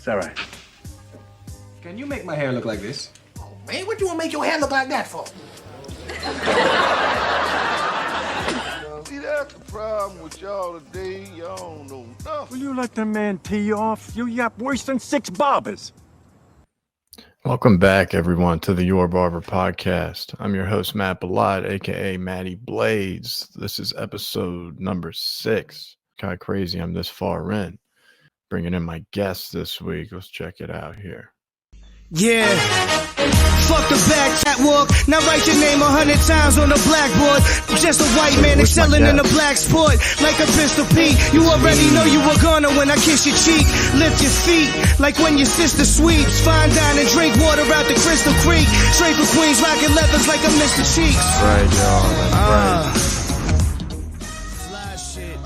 It's all right. Can you make my hair look like this? Oh, man, what you want to make your hair look like that for? See, that's the problem with y'all today. Y'all don't know nothing. Will you let the man tee off? You yap worse than 6 barbers. Welcome back, everyone, to the Your Barber Podcast. I'm your host, Matt Ballad, a.k.a. FattyBladezzz. This is episode number 6. Kind of crazy I'm this far in. Bringing in my guest this week. Let's check it out here. Yeah. Fuck the back catwalk. Now write your name 100 times on the blackboard. Just a white man excelling in the black sport. Like a pistol Pete. You already know you were gonna when I kiss your cheek. Lift your feet like when your sister sweeps. Fine dine and drink water out the Crystal Creek. Straight for Queens, rocking leathers like a Mr. Cheeks. Right, y'all. That's right. Fly shit.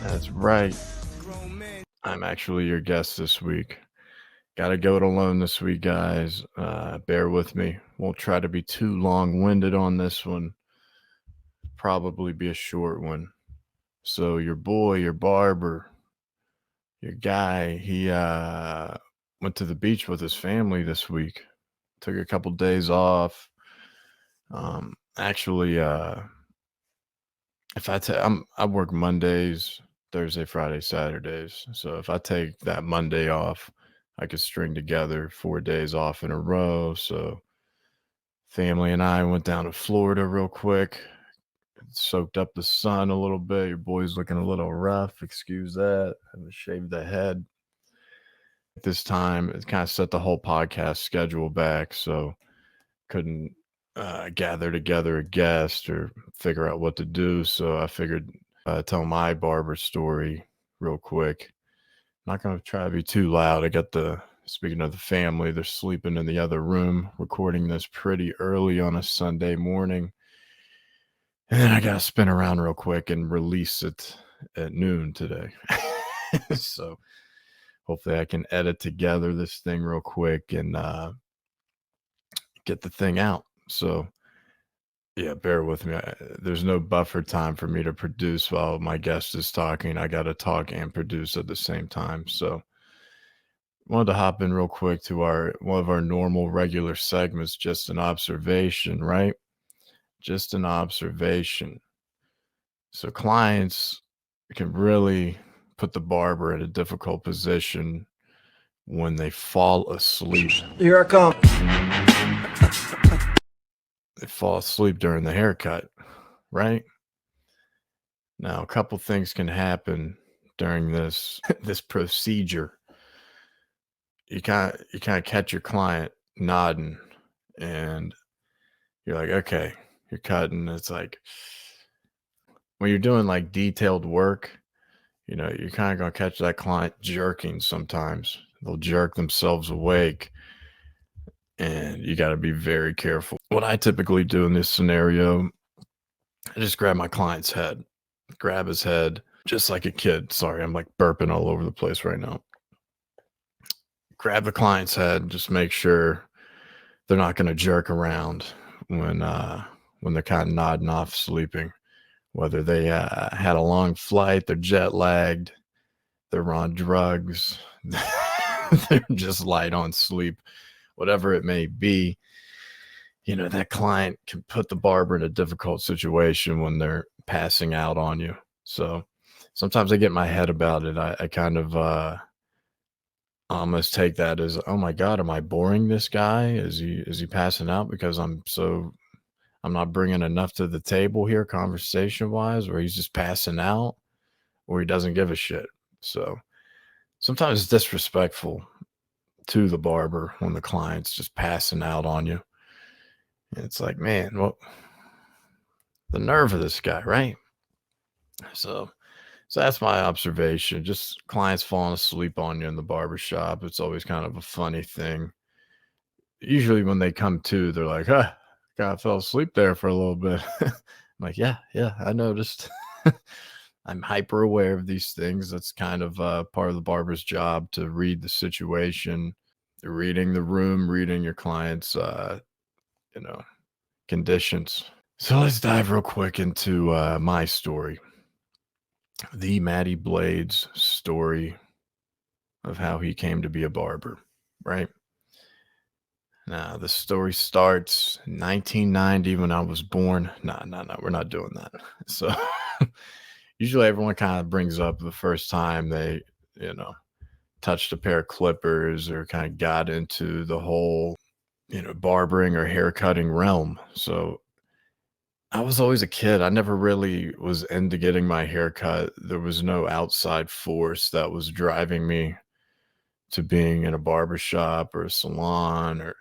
That's right. Grown men. I'm actually your guest this week. Got to go it alone this week, guys. Bear with me. Won't try to be too long-winded on this one. Probably be a short one. So your boy, your barber, your guy, he went to the beach with his family this week. Took a couple days off. Actually, if I work Mondays, Thursday, Friday, Saturdays. So if I take that Monday off, I could string together 4 days off in a row. So family and I went down to Florida real quick, soaked up the sun a little bit. Your boy's looking a little rough. Excuse that. I haven't shaved the head. At this time, it kind of set the whole podcast schedule back. So couldn't gather together a guest or figure out what to do. So I figured tell my barber story real quick. Not going to try to be too loud. Speaking of the family, they're sleeping in the other room, recording this pretty early on a Sunday morning. And then I got to spin around real quick and release it at noon today. So hopefully I can edit together this thing real quick and get the thing out. So yeah, bear with me. There's no buffer time for me to produce while my guest is talking. I got to talk and produce at the same time. So wanted to hop in real quick to one of our normal regular segments, just an observation, right? Just an observation. So clients can really put the barber in a difficult position when they fall asleep. Here I come. They fall asleep during the haircut, right? Now, a couple things can happen during this procedure. You kind of catch your client nodding, and you're like, okay, you're cutting. It's like when you're doing like detailed work, you're kind of gonna catch that client jerking sometimes. They'll jerk themselves awake. And you got to be very careful. What I typically do in this scenario, I just grab my client's head, grab his head, just like a kid. Sorry, I'm like burping all over the place right now. Grab the client's head, just make sure they're not going to jerk around when they're kind of nodding off sleeping. Whether they had a long flight, they're jet lagged, they're on drugs, they're just light on sleep. Whatever it may be, that client can put the barber in a difficult situation when they're passing out on you. So sometimes I get in my head about it. I kind of almost take that as, oh my God, am I boring this guy? Is he passing out because I'm not bringing enough to the table here conversation wise, or he's just passing out, or he doesn't give a shit. So sometimes it's disrespectful to the barber when the client's just passing out on you. And it's like, man, well, the nerve of this guy, right? So that's my observation. Just clients falling asleep on you in the barbershop. It's always kind of a funny thing. Usually when they come to, they're like, guy fell asleep there for a little bit. I'm like, yeah, I noticed. I'm hyper aware of these things. That's kind of part of the barber's job, to read the situation, reading the room, reading your client's, conditions. So let's dive real quick into my story. The FattyBladezzz story of how he came to be a barber, right? Now, the story starts in 1990 when I was born. No, we're not doing that. So, usually everyone kind of brings up the first time they, touched a pair of clippers or kind of got into the whole, barbering or haircutting realm. So, I was always a kid. I never really was into getting my hair cut. There was no outside force that was driving me to being in a barbershop or a salon or,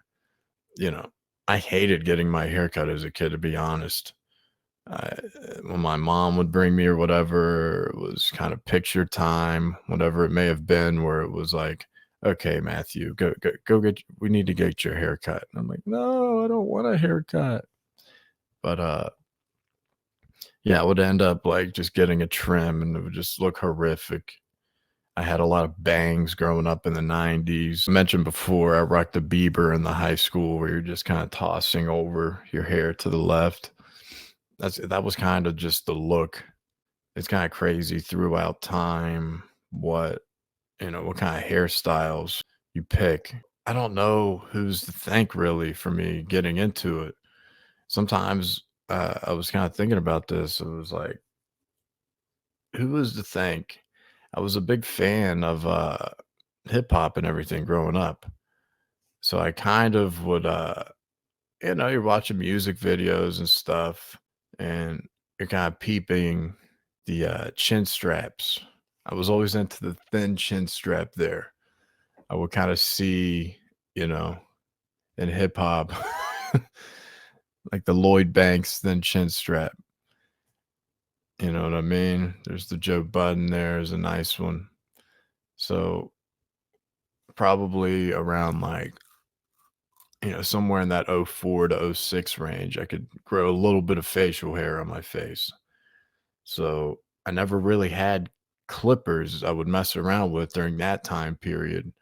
I hated getting my hair cut as a kid, to be honest. I, when my mom would bring me or whatever, it was kind of picture time, whatever it may have been, where it was like, okay, Matthew, go get, we need to get your haircut. And I'm like, no, I don't want a haircut. But, yeah, I would end up like just getting a trim and it would just look horrific. I had a lot of bangs growing up in the 90s. I mentioned before, I rocked the Bieber in the high school where you're just kind of tossing over your hair to the left. That was kind of just the look. It's kind of crazy throughout time what kind of hairstyles you pick. I don't know who's to thank really for me getting into it. Sometimes I was kind of thinking about this. It was like, who was to thank? I was a big fan of hip hop and everything growing up. So I kind of would you're watching music videos and stuff and you're kind of peeping the chin straps. I was always into the thin chin strap there. I would kind of see, in hip hop like the Lloyd Banks thin chin strap. You know what I mean? There's the Joe Budden there is a nice one. So probably around like, somewhere in that 04 to 06 range, I could grow a little bit of facial hair on my face. So I never really had clippers I would mess around with during that time period.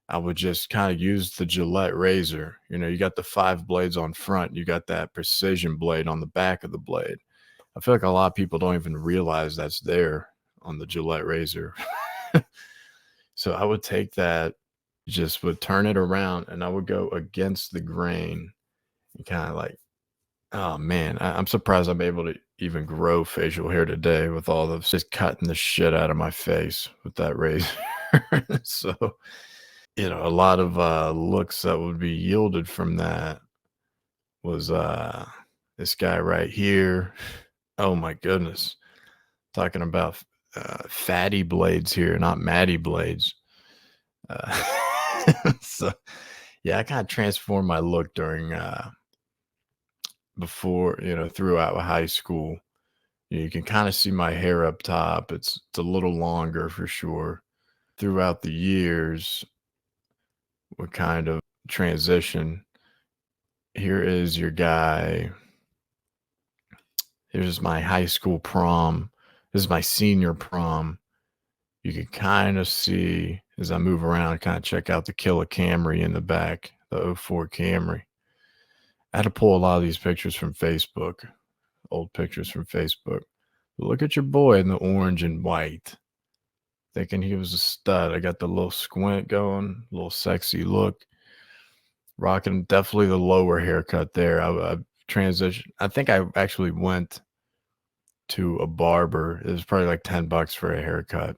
I would just kind of use the Gillette razor. You got the 5 blades on front, you got that precision blade on the back of the blade. I feel like a lot of people don't even realize that's there on the Gillette razor. So I would take that, just would turn it around and I would go against the grain and kind of like, oh man, I'm surprised I'm able to even grow facial hair today with all of just cutting the shit out of my face with that razor. So, a lot of looks that would be yielded from that was this guy right here. Oh my goodness. Talking about FattyBladezzz here, not FattyBladezzz. So yeah, I kind of transformed my look during before, throughout high school. You can kind of see my hair up top. It's a little longer for sure. Throughout the years, what kind of transition. Here is your guy. Here's my high school prom. This is my senior prom. You can kind of see as I move around, kind of check out the killer Camry in the back, the 04 Camry. I had to pull a lot of these pictures from Facebook, old pictures from Facebook. But look at your boy in the orange and white, thinking he was a stud. I got the little squint going, a little sexy look. Rocking definitely the lower haircut there. I transitioned. I think I actually went to a barber. It was probably like $10 for a haircut.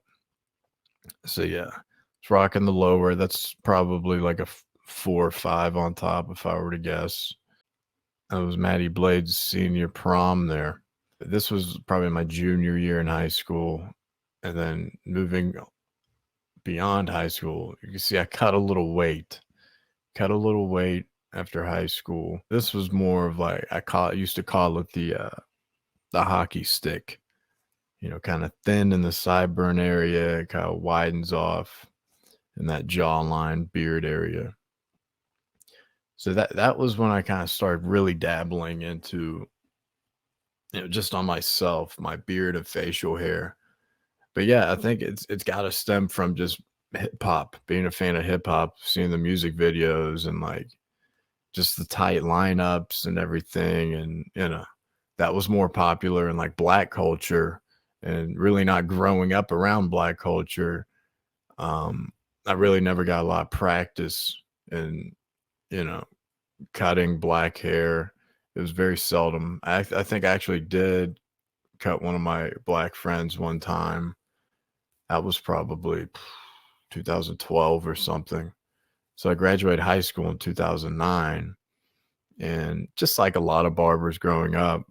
So yeah, it's rocking the lower. That's probably like a 4 or 5 on top if I were to guess. That was FattyBladezzz senior prom there. This was probably my junior year in high school. And then moving beyond high school, you can see I cut a little weight. Cut a little weight after high school. This was more of like, used to call it the hockey stick. Kind of thin in the sideburn area, kind of widens off in that jawline, beard area. So that was when I kind of started really dabbling into, just on myself, my beard and facial hair. But yeah, I think it's got to stem from just hip hop, being a fan of hip hop, seeing the music videos and like just the tight lineups and everything. And, that was more popular in like Black culture. And really not growing up around Black culture, I I really never got a lot of practice in, you know, cutting black hair. It was very seldom. I think I actually did cut one of my black friends one time. That was probably 2012 or something. So I graduated high school in 2009. And just like a lot of barbers growing up,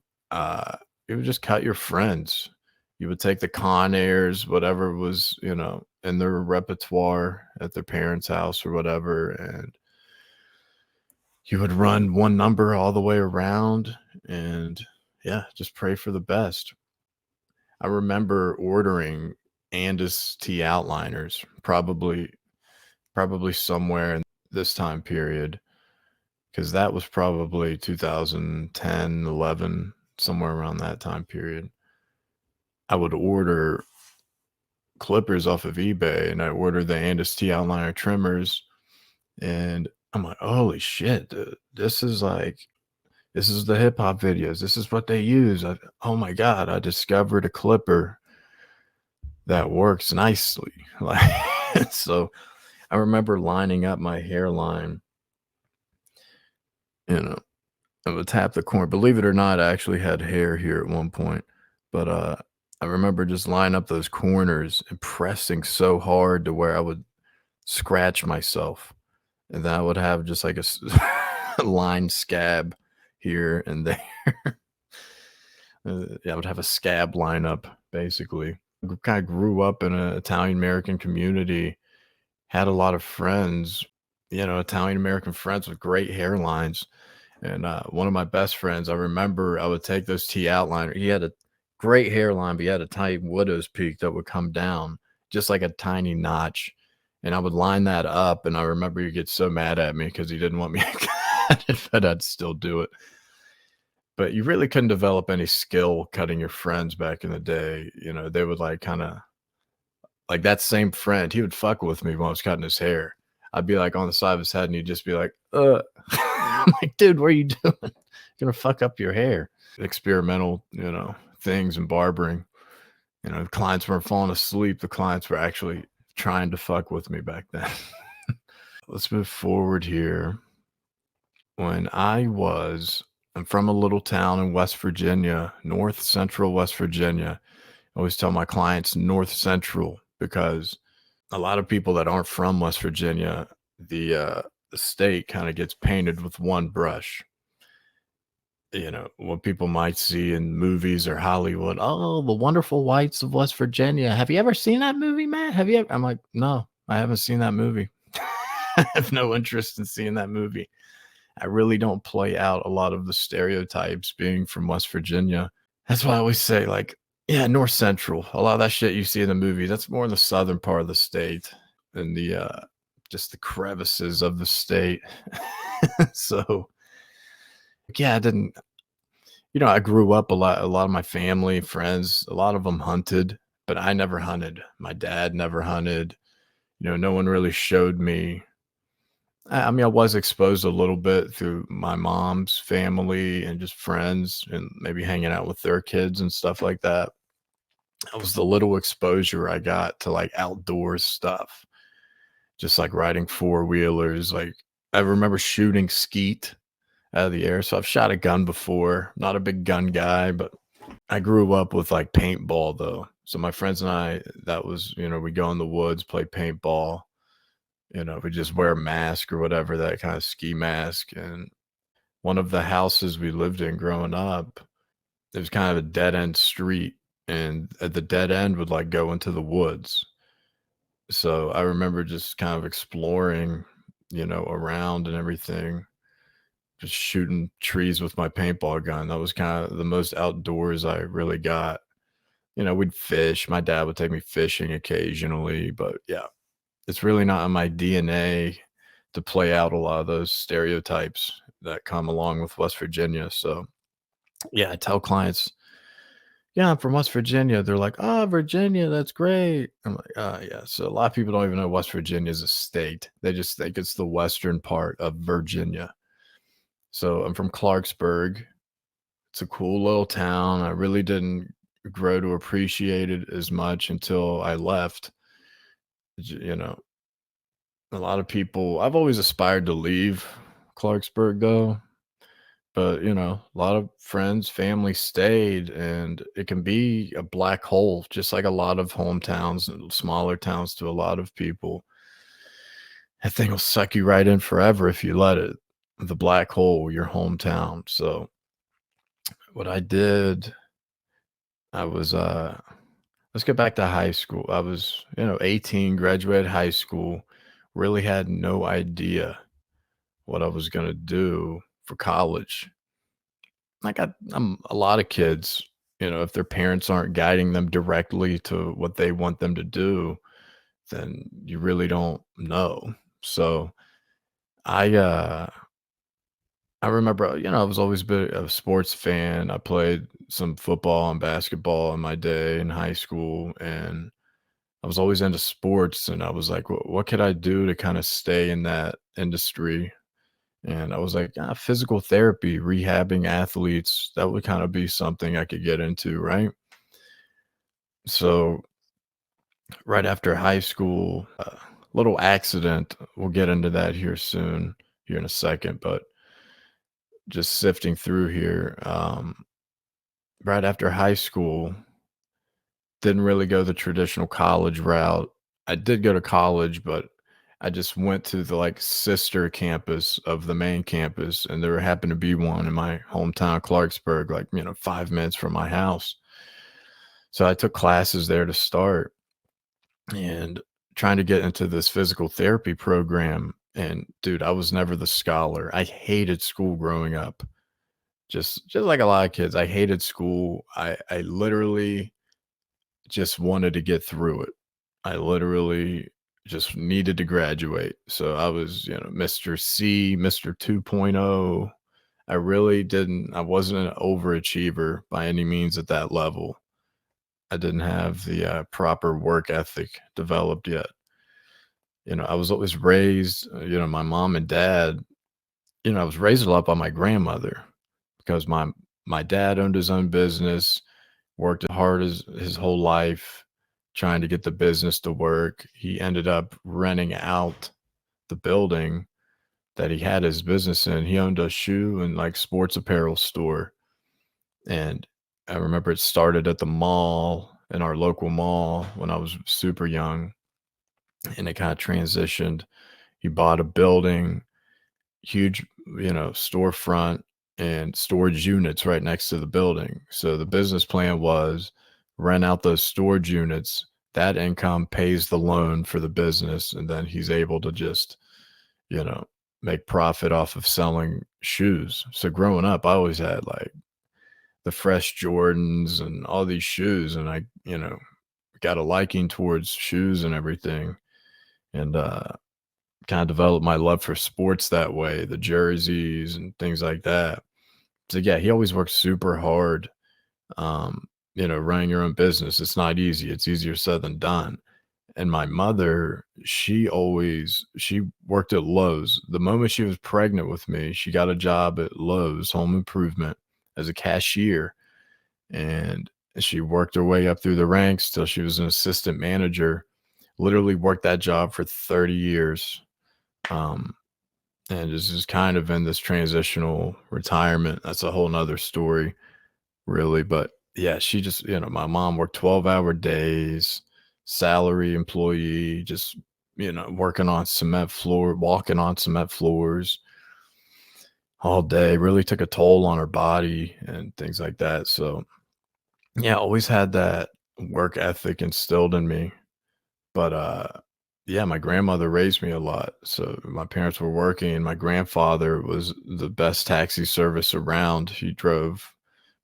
you would just cut your friends. You would take the Con Airs, whatever was, you know, in their repertoire at their parents' house or whatever, and you would run one number all the way around and yeah, just pray for the best. I remember ordering Andis T outliners, probably somewhere in this time period, because that was probably 2010, 11, somewhere around that time period. I would order clippers off of eBay, and I ordered the Andis T outliner trimmers, and I'm like, holy shit, dude, this is the hip hop videos. This is what they use. Oh my God, I discovered a clipper that works nicely. Like, so I remember lining up my hairline, you know, I would tap the corner. Believe it or not, I actually had hair here at one point, but I remember just lining up those corners and pressing so hard to where I would scratch myself, and then I would have just like a line scab here and there. Yeah, I would have a scab lineup basically. Kind of grew up in an Italian American community, had a lot of friends, you know, Italian American friends with great hairlines. And one of my best friends, I remember I would take those T outliner. He had a great hairline, but he had a tiny widow's peak that would come down just like a tiny notch. And I would line that up. And I remember he'd get so mad at me because he didn't want me to cut it, but I'd still do it. But you really couldn't develop any skill cutting your friends back in the day. You know, they would like kind of like that same friend. He would fuck with me when I was cutting his hair. I'd be like on the side of his head and he'd just be like, I'm like, dude, what are you doing? You're gonna fuck up your hair. Experimental, you know, things in barbering. You know, the clients weren't falling asleep. The clients were actually trying to fuck with me back then. Let's move forward here. When I'm from a little town in West Virginia, North Central West Virginia. I always tell my clients North Central because a lot of people that aren't from West Virginia, the state kind of gets painted with one brush. You know, what people might see in movies or Hollywood. Oh, The Wonderful Whites of West Virginia. Have you ever seen that movie, Matt? Have you ever? I'm like, no, I haven't seen that movie. I have no interest in seeing that movie. I really don't play out a lot of the stereotypes being from West Virginia. That's why I always say, like, yeah, North Central. A lot of that shit you see in the movies, that's more in the southern part of the state and the just the crevices of the state. So yeah, I didn't, you know, I grew up a lot of my family, friends, a lot of them hunted, but I never hunted. My dad never hunted. You know, no one really showed me. I mean, I was exposed a little bit through my mom's family and just friends and maybe hanging out with their kids and stuff like that. That was the little exposure I got to like outdoors stuff, just like riding four-wheelers. Like I remember shooting skeet out of the air. So I've shot a gun before. Not a big gun guy, but I grew up with like paintball though. So my friends and I, that was, you know, we go in the woods, play paintball. You know, we just wear a mask or whatever, that kind of ski mask. And one of the houses we lived in growing up, it was kind of a dead end street. And at the dead end would like go into the woods. So I remember just kind of exploring, you know, around and everything, just shooting trees with my paintball gun. That was kind of the most outdoors I really got. You know, we'd fish. My dad would take me fishing occasionally, but yeah. It's really not in my DNA to play out a lot of those stereotypes that come along with West Virginia. So, yeah, I tell clients, yeah, I'm from West Virginia. They're like, oh, Virginia, that's great. I'm like, oh, yeah. So a lot of people don't even know West Virginia is a state. They just think it's the western part of Virginia. So I'm from Clarksburg. It's a cool little town. I really didn't grow to appreciate it as much until I left. You know, a lot of people, I've always aspired to leave Clarksburg though, but a lot of friends, family stayed, and it can be a black hole, just like a lot of hometowns and smaller towns to a lot of people. That thing will suck you right in forever if you let it. The black hole, your hometown. So what I did, I was let's get back to high school. I was, 18, graduated high school, really had no idea what I was gonna do for college. Like I'm a lot of kids, if their parents aren't guiding them directly to what they want them to do, then you really don't know. So I I remember, I was always a bit of a sports fan. I played some football and basketball in my day in high school, and I was always into sports. And I was like, what could I do to kind of stay in that industry? And I was like, physical therapy, rehabbing athletes, that would kind of be something I could get into, right? So right after high school, little accident. We'll get into that here soon, here in a second, but just sifting through here. Right after high school, didn't really go the traditional college route. I did go to college, but I just went to the like sister campus of the main campus, and there happened to be one in my hometown, Clarksburg, like 5 minutes from my house. So I took classes there to start, and trying to get into this physical therapy program. And dude, I was never the scholar. I hated school growing up. Just like a lot of kids, I hated school. I literally just wanted to get through it. I literally just needed to graduate. So I was, Mr. C, Mr. 2.0. I wasn't an overachiever by any means at that level. I didn't have the proper work ethic developed yet. I was always raised, my mom and dad, I was raised a lot by my grandmother, because my dad owned his own business, worked hard as his whole life trying to get the business to work. He ended up renting out the building that he had his business in. He owned a shoe and like sports apparel store. And I remember it started at the mall, in our local mall, when I was super young, and it kind of transitioned. He bought a building, huge, storefront and storage units right next to the building. So the business plan was rent out those storage units. That income pays the loan for the business, and then he's able to just, make profit off of selling shoes. So growing up, I always had like the fresh Jordans and all these shoes, and I, got a liking towards shoes and everything, and kind of developed my love for sports that way, the jerseys and things like that. So yeah, he always worked super hard. Running your own business, it's not easy. It's easier said than done. And my mother, she worked at Lowe's. The moment she was pregnant with me, she got a job at Lowe's Home Improvement as a cashier. And she worked her way up through the ranks till she was an assistant manager. Literally worked that job for 30 years. And is just kind of in this transitional retirement. That's a whole nother story, really. But yeah, she just, my mom worked 12-hour days, salary employee, just, working on walking on cement floors all day. Really took a toll on her body and things like that. So yeah, always had that work ethic instilled in me. But yeah, my grandmother raised me a lot. So my parents were working, and my grandfather was the best taxi service around. He drove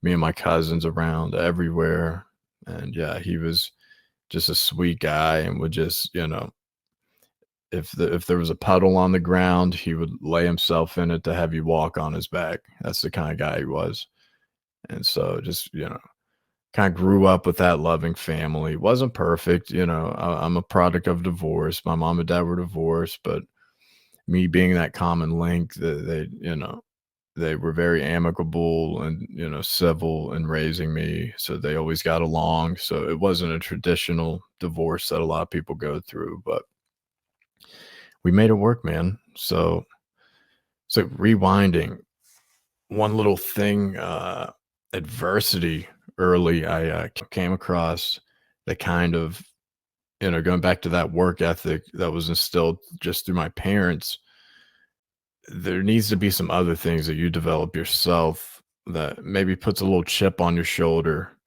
me and my cousins around everywhere. And yeah, he was just a sweet guy, and would just, if there was a puddle on the ground, he would lay himself in it to have you walk on his back. That's the kind of guy he was. And so just, kind of grew up with that loving family. Wasn't perfect, I'm a product of divorce. My mom and dad were divorced, but me being that common link, they were very amicable and, civil in raising me. So they always got along. So it wasn't a traditional divorce that a lot of people go through. But we made it work, man. So rewinding one little thing, adversity early, I came across the kind of, going back to that work ethic that was instilled just through my parents. There needs to be some other things that you develop yourself that maybe puts a little chip on your shoulder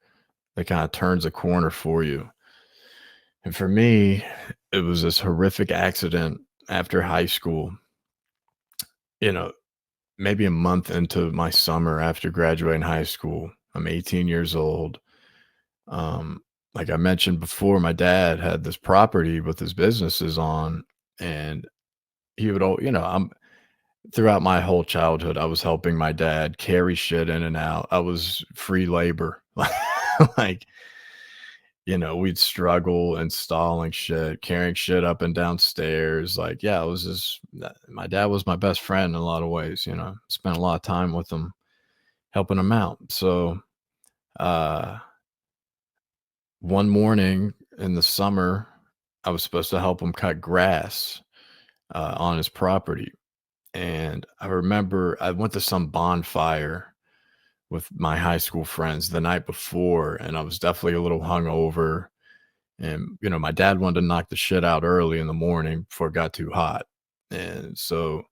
that kind of turns a corner for you. And for me, it was this horrific accident after high school. Maybe a month into my summer after graduating high school. I'm 18 years old. Like I mentioned before, my dad had this property with his businesses on, and he would, throughout my whole childhood, I was helping my dad carry shit in and out. I was free labor. Like, we'd struggle installing shit, carrying shit up and down stairs. Like, yeah, it was just, my dad was my best friend in a lot of ways, spent a lot of time with him, helping him out. So, one morning in the summer, I was supposed to help him cut grass on his property. And I remember I went to some bonfire with my high school friends the night before, and I was definitely a little hungover. And, my dad wanted to knock the shit out early in the morning before it got too hot. And so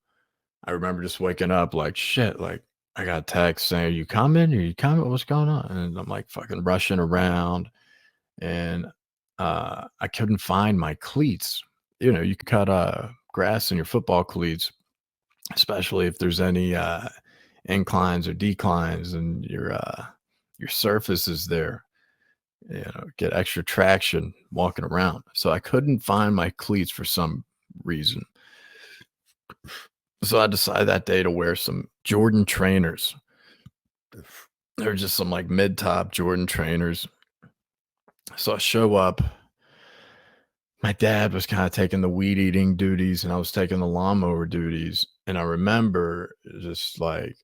I remember just waking up like, shit, like I got a text saying, Are you coming? What's going on? And I'm like fucking rushing around, and I couldn't find my cleats. You can cut grass in your football cleats, especially if there's any inclines or declines and your surface is there, get extra traction walking around. So I couldn't find my cleats for some reason. So I decided that day to wear some Jordan trainers. They're just some like mid-top Jordan trainers. So I show up. My dad was kind of taking the weed eating duties and I was taking the lawnmower duties. And I remember just like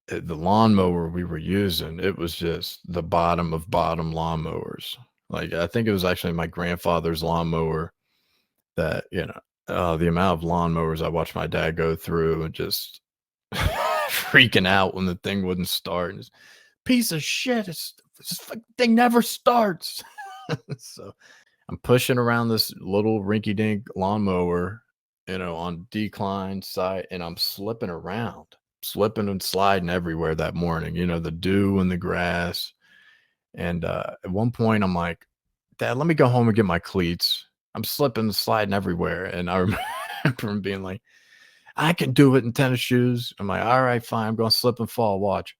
the lawnmower we were using, it was just the bottom of bottom lawnmowers. Like, I think it was actually my grandfather's lawnmower that, the amount of lawnmowers I watched my dad go through and just freaking out when the thing wouldn't start. And piece of shit, this thing never starts. So I'm pushing around this little rinky dink lawnmower, on decline side, and I'm slipping and sliding everywhere that morning, the dew and the grass. And at one point I'm like, Dad, let me go home and get my cleats. I'm slipping and sliding everywhere. And I remember him being like, I can do it in tennis shoes. I'm like, all right, fine. I'm going to slip and fall. Watch.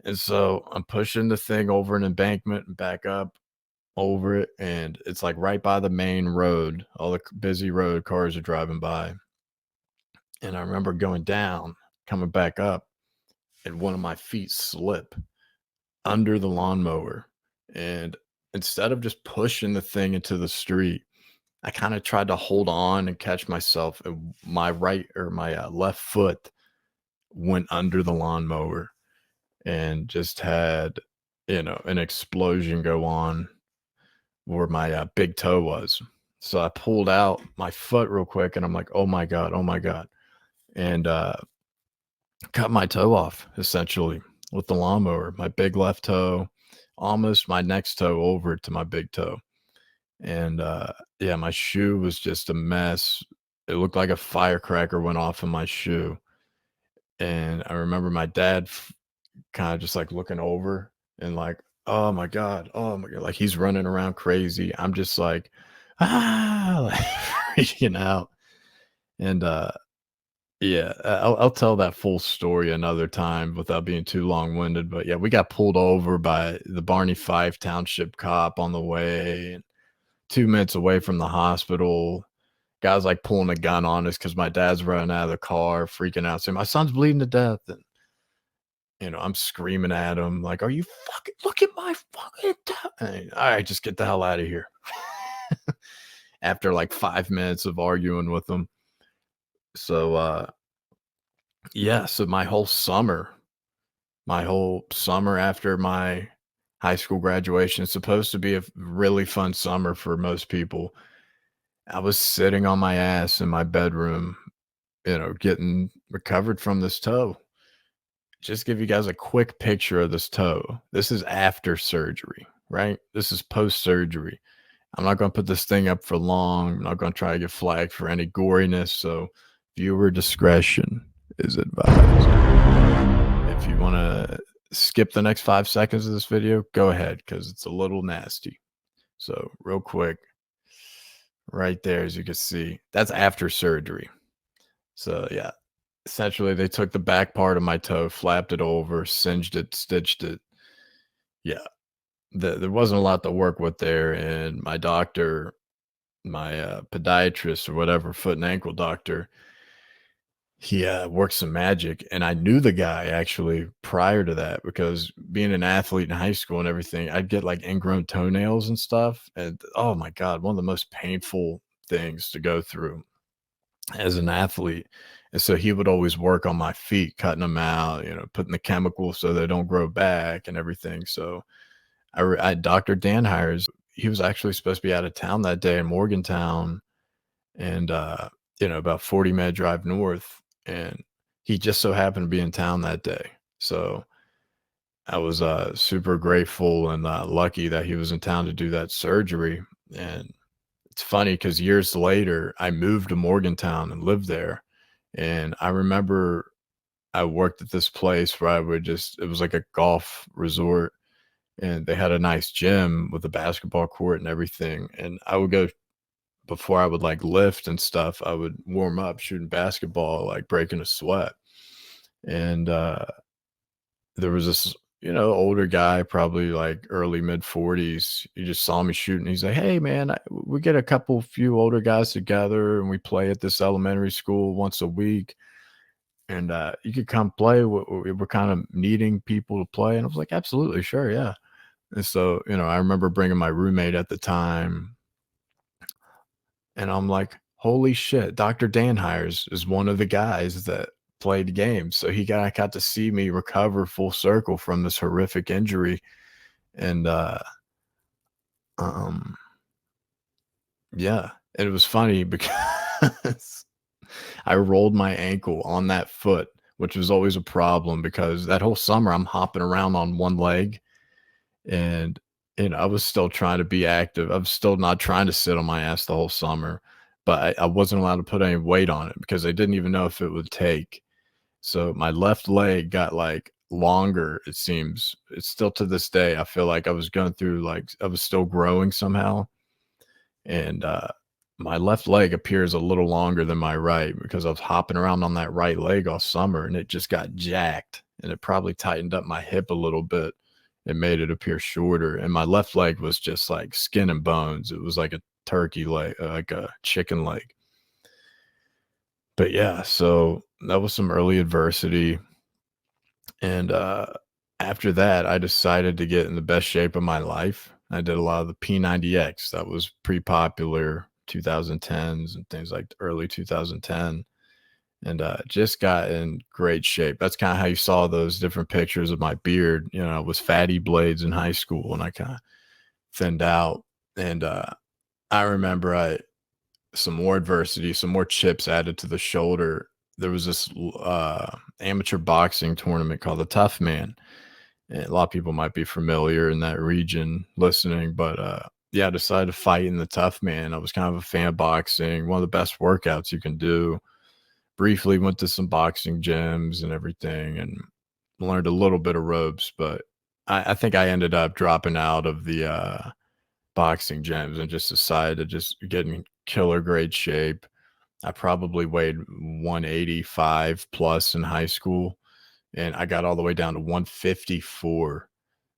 And so I'm pushing the thing over an embankment and back up over it. And it's like right by the main road. All the busy road cars are driving by. And I remember going down, coming back up, and one of my feet slip under the lawnmower. And instead of just pushing the thing into the street, I kind of tried to hold on and catch myself. And my left foot went under the lawnmower and just had, an explosion go on where my big toe was. So I pulled out my foot real quick and I'm like, oh my God. And cut my toe off essentially with the lawnmower, my big left toe, almost my next toe over to my big toe. And my shoe was just a mess. It looked like a firecracker went off in my shoe. And I remember my dad kind of just like looking over and like, oh my God, like he's running around crazy. I'm just like, like freaking out. And I'll tell that full story another time without being too long-winded. But yeah, we got pulled over by the Barney Fife Township cop on the way, and 2 minutes away from the hospital. Guy's like pulling a gun on us because my dad's running out of the car, freaking out, saying, my son's bleeding to death. And, I'm screaming at him, like, are you fucking, look at my fucking all right, just get the hell out of here. After like 5 minutes of arguing with him. So, so my whole summer after my high school graduation is supposed to be a really fun summer for most people. I was sitting on my ass in my bedroom, getting recovered from this toe. Just give you guys a quick picture of this toe. This is after surgery, right? This is post surgery. I'm not going to put this thing up for long. I'm not going to try to get flagged for any goriness. So viewer discretion is advised. If you want to skip the next 5 seconds of this video, go ahead, because it's a little nasty. So real quick, right there, as you can see, that's after surgery. So yeah, essentially they took the back part of my toe, flapped it over, singed it, stitched it. Yeah, there wasn't a lot to work with there. And my doctor, my podiatrist or whatever, foot and ankle doctor, he worked some magic. And I knew the guy actually prior to that, because being an athlete in high school and everything, I'd get like ingrown toenails and stuff. And oh my God, one of the most painful things to go through as an athlete. And so he would always work on my feet, cutting them out, putting the chemicals so they don't grow back and everything. So Dr. Dan Hires, he was actually supposed to be out of town that day in Morgantown, and about 40-minute drive north, and he just so happened to be in town that day. So I was super grateful and lucky that he was in town to do that surgery. And it's funny because years later I moved to Morgantown and lived there, and I remember I worked at this place where it was like a golf resort, and they had a nice gym with a basketball court and everything. And I would go, before I would like lift and stuff, I would warm up shooting basketball, like breaking a sweat. And there was this, older guy, probably like early mid 40s. He just saw me shooting. He's like, "Hey man, we get a few older guys together and we play at this elementary school once a week. And you could come play. We're kind of needing people to play." And I was like, "Absolutely, sure, yeah." And so, I remember bringing my roommate at the time, and I'm like, holy shit, Dr. Dan Hires is one of the guys that played games. So he got to see me recover full circle from this horrific injury. And yeah, and it was funny because I rolled my ankle on that foot, which was always a problem because that whole summer I'm hopping around on one leg. And, I was still trying to be active. I was still not trying to sit on my ass the whole summer, but I wasn't allowed to put any weight on it because I didn't even know if it would take. So my left leg got like longer, it seems. It's still to this day, I feel like I was going through, like I was still growing somehow. And my left leg appears a little longer than my right because I was hopping around on that right leg all summer, and it just got jacked, and it probably tightened up my hip a little bit. It made it appear shorter. And my left leg was just like skin and bones. It was like a turkey leg, like a chicken leg. But yeah, so that was some early adversity. And after that, I decided to get in the best shape of my life. I did a lot of the P90X. That was pretty popular 2010s and things like early 2010. And just got in great shape. That's kind of how you saw those different pictures of my beard. I was FattyBladezzz in high school, and I kind of thinned out. And I remember some more adversity, some more chips added to the shoulder. There was this amateur boxing tournament called the Tough Man. And a lot of people might be familiar in that region listening, but yeah, I decided to fight in the Tough Man. I was kind of a fan of boxing, one of the best workouts you can do. Briefly went to some boxing gyms and everything and learned a little bit of ropes, but I think I ended up dropping out of the boxing gyms and just decided to just get in killer great shape. I probably weighed 185 plus in high school, and I got all the way down to 154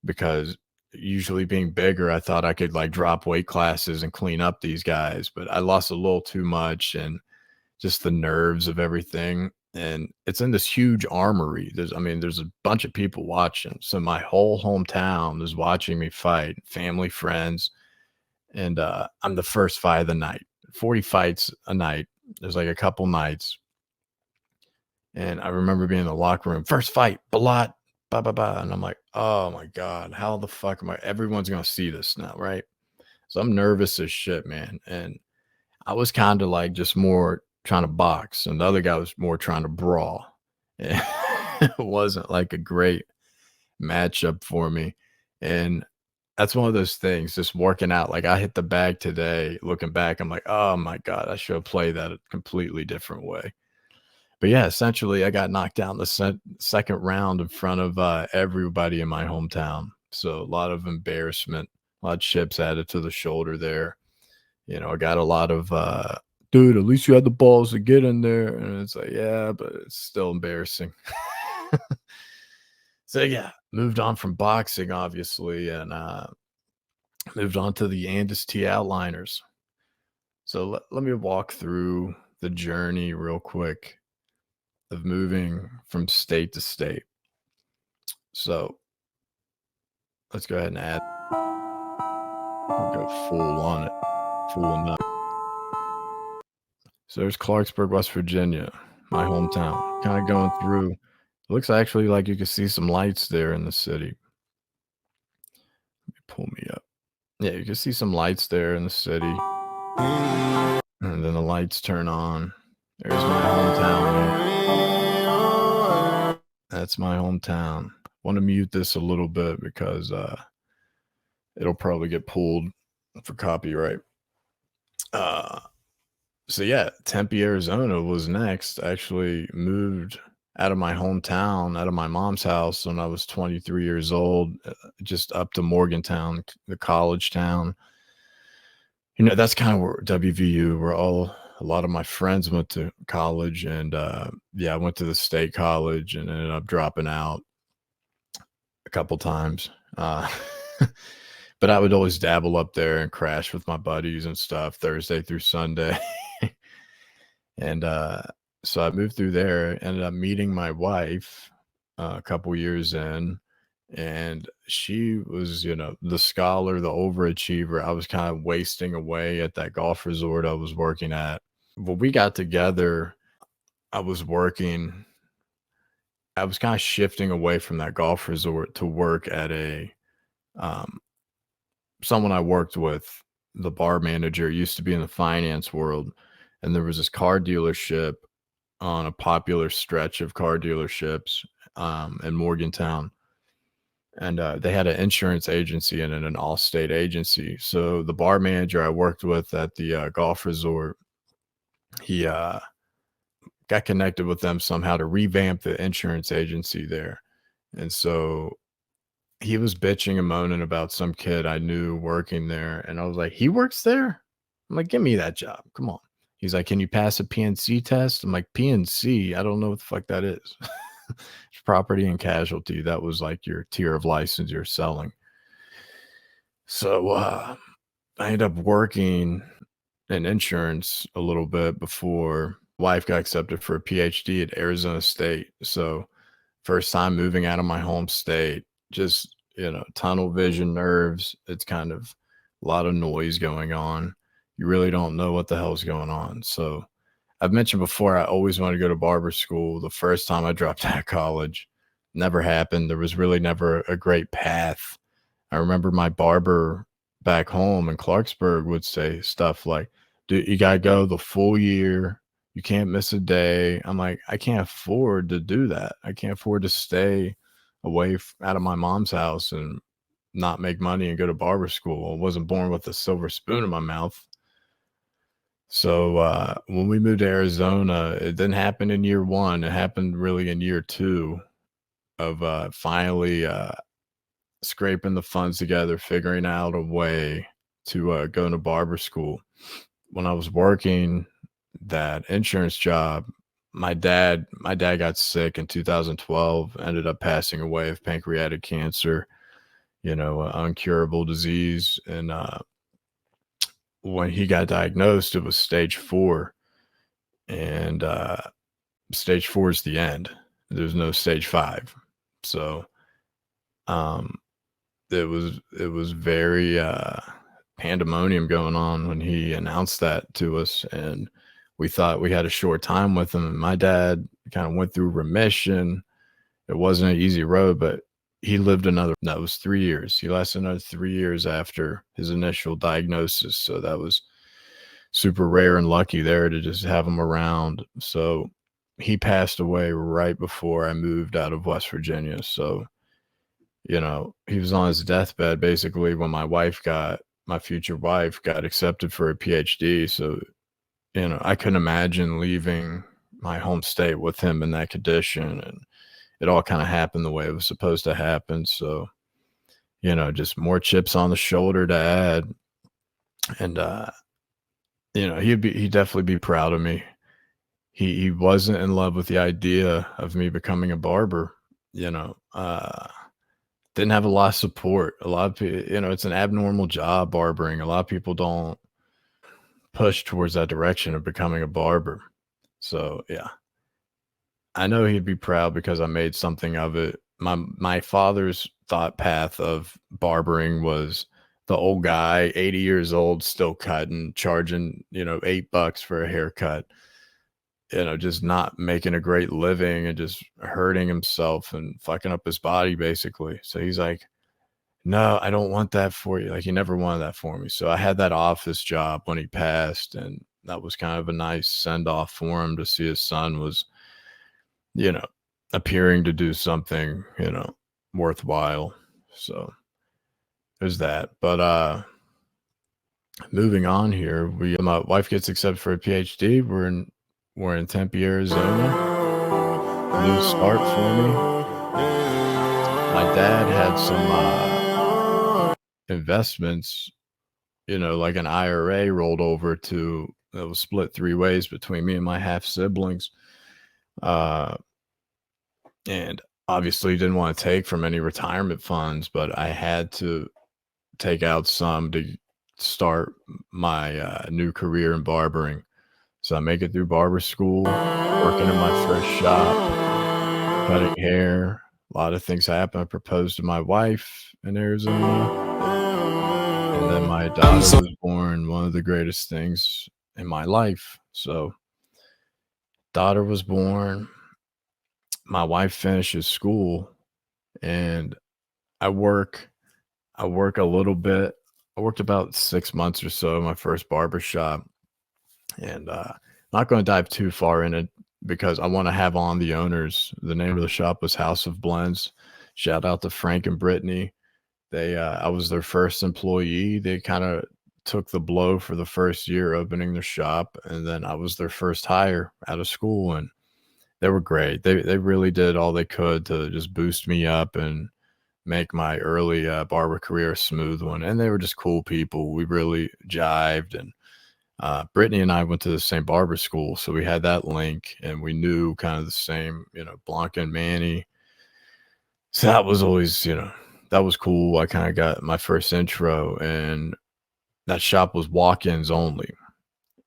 because usually being bigger, I thought I could like drop weight classes and clean up these guys, but I lost a little too much, and just the nerves of everything. And it's in this huge armory. There's a bunch of people watching. So my whole hometown is watching me fight, family, friends. And I'm the first fight of the night, 40 fights a night. There's like a couple nights. And I remember being in the locker room, first fight, Balat, blah, blah, blah. And I'm like, oh my God, how the fuck everyone's going to see this now, right? So I'm nervous as shit, man. And I was kind of like just more trying to box, and the other guy was more trying to brawl. It wasn't like a great matchup for me. And that's one of those things, just working out. Like I hit the bag today, looking back, I'm like, oh my God, I should have played that a completely different way. But yeah, essentially, I got knocked down the second round in front of everybody in my hometown. So a lot of embarrassment, a lot of chips added to the shoulder there. You know, I got a lot of, dude, at least you had the balls to get in there. And it's like, yeah, but it's still embarrassing. So yeah, moved on from boxing, obviously, and moved on to the Andis T Outliners. So let me walk through the journey real quick of moving from state to state. So let's go ahead and add. We'll go full on it, full enough. So there's Clarksburg, West Virginia, my hometown. Kind of going through. It looks actually like you can see some lights there in the city. Let me pull me up. Yeah, you can see some lights there in the city. And then the lights turn on. There's my hometown. That's my hometown. Want to mute this a little bit because it'll probably get pulled for copyright. So yeah, Tempe, Arizona was next. I actually moved out of my hometown, out of my mom's house when I was 23 years old, just up to Morgantown, the college town. You know, that's kind of where WVU, where a lot of my friends went to college. And yeah, I went to the state college and ended up dropping out a couple times. But I would always dabble up there and crash with my buddies and stuff Thursday through Sunday. And so I moved through there, ended up meeting my wife a couple years in, and she was, you know, the scholar, the overachiever. I was kind of wasting away at that golf resort I was working at. When we got together, I was kind of shifting away from that golf resort to work at someone I worked with, the bar manager, used to be in the finance world. And there was this car dealership on a popular stretch of car dealerships in Morgantown. And they had an insurance agency and an all-state agency. So the bar manager I worked with at the golf resort, he got connected with them somehow to revamp the insurance agency there. And so he was bitching and moaning about some kid I knew working there. And I was like, he works there? I'm like, give me that job. Come on. He's like, can you pass a PNC test? I'm like, PNC? I don't know what the fuck that is. It's property and casualty. That was like your tier of license you're selling. So I ended up working in insurance a little bit before wife got accepted for a PhD at Arizona State. So first time moving out of my home state, just, you know, tunnel vision, nerves. It's kind of a lot of noise going on. You really don't know what the hell's going on. So I've mentioned before, I always wanted to go to barber school. The first time I dropped out of college, never happened. There was really never a great path. I remember my barber back home in Clarksburg would say stuff like, dude, you got to go the full year. You can't miss a day. I'm like, I can't afford to do that. I can't afford to stay away out of my mom's house and not make money and go to barber school. I wasn't born with a silver spoon in my mouth. So when we moved to Arizona, it didn't happen in year one. It happened really in year two of finally scraping the funds together, figuring out a way to go into barber school. When I was working that insurance job, my dad got sick in 2012, ended up passing away of pancreatic cancer, you know, uncurable disease. And when he got diagnosed, it was stage 4. And stage 4 is the end. There's no stage 5. So it was very pandemonium going on when he announced that to us. And we thought we had a short time with him. And my dad kind of went through remission. It wasn't an easy road, but he lived it was 3 years. He lasted another 3 years after his initial diagnosis. So that was super rare and lucky there to just have him around. So he passed away right before I moved out of West Virginia. So, you know, he was on his deathbed basically when my future wife got accepted for a PhD. So, you know, I couldn't imagine leaving my home state with him in that condition, and it all kind of happened the way it was supposed to happen. So, you know, just more chips on the shoulder to add. And, you know, he'd definitely be proud of me. He wasn't in love with the idea of me becoming a barber, you know, didn't have a lot of support. A lot of people, you know, it's an abnormal job, barbering. A lot of people don't push towards that direction of becoming a barber. So yeah, I know he'd be proud because I made something of it. My father's thought path of barbering was the old guy, 80 years old, still cutting, charging, you know, $8 for a haircut, you know, just not making a great living and just hurting himself and fucking up his body basically. So he's like, no, I don't want that for you. Like, he never wanted that for me. So I had that office job when he passed, and that was kind of a nice send off for him to see his son was, you know, appearing to do something, you know, worthwhile. So there's that. But moving on here, my wife gets accepted for a PhD. We're in Tempe, Arizona. A new start for me. My dad had some investments, you know, like an IRA rolled over that was split 3 ways between me and my half siblings. And obviously didn't want to take from any retirement funds, but I had to take out some to start my new career in barbering. So I make it through barber school, working in my first shop, cutting hair. A lot of things happen. I proposed to my wife in Arizona. And then my daughter was born, one of the greatest things in my life. So daughter was born. My wife finishes school, and I work a little bit. I worked about 6 months or so in my first barbershop. And I'm not going to dive too far in it because I want to have on the owners. The name of the shop was House of Blends. Shout out to Frank and Brittany. I was their first employee. They kind of took the blow for the first year opening their shop, and then I was their first hire out of school, and they were great. They really did all they could to just boost me up and make my early barber career a smooth one. And they were just cool people. We really jived, and Brittany and I went to the same barber school, so we had that link, and we knew kind of the same, you know, Blanca and Manny. So that was always, you know, that was cool. I kind of got my first intro, and that shop was walk-ins only.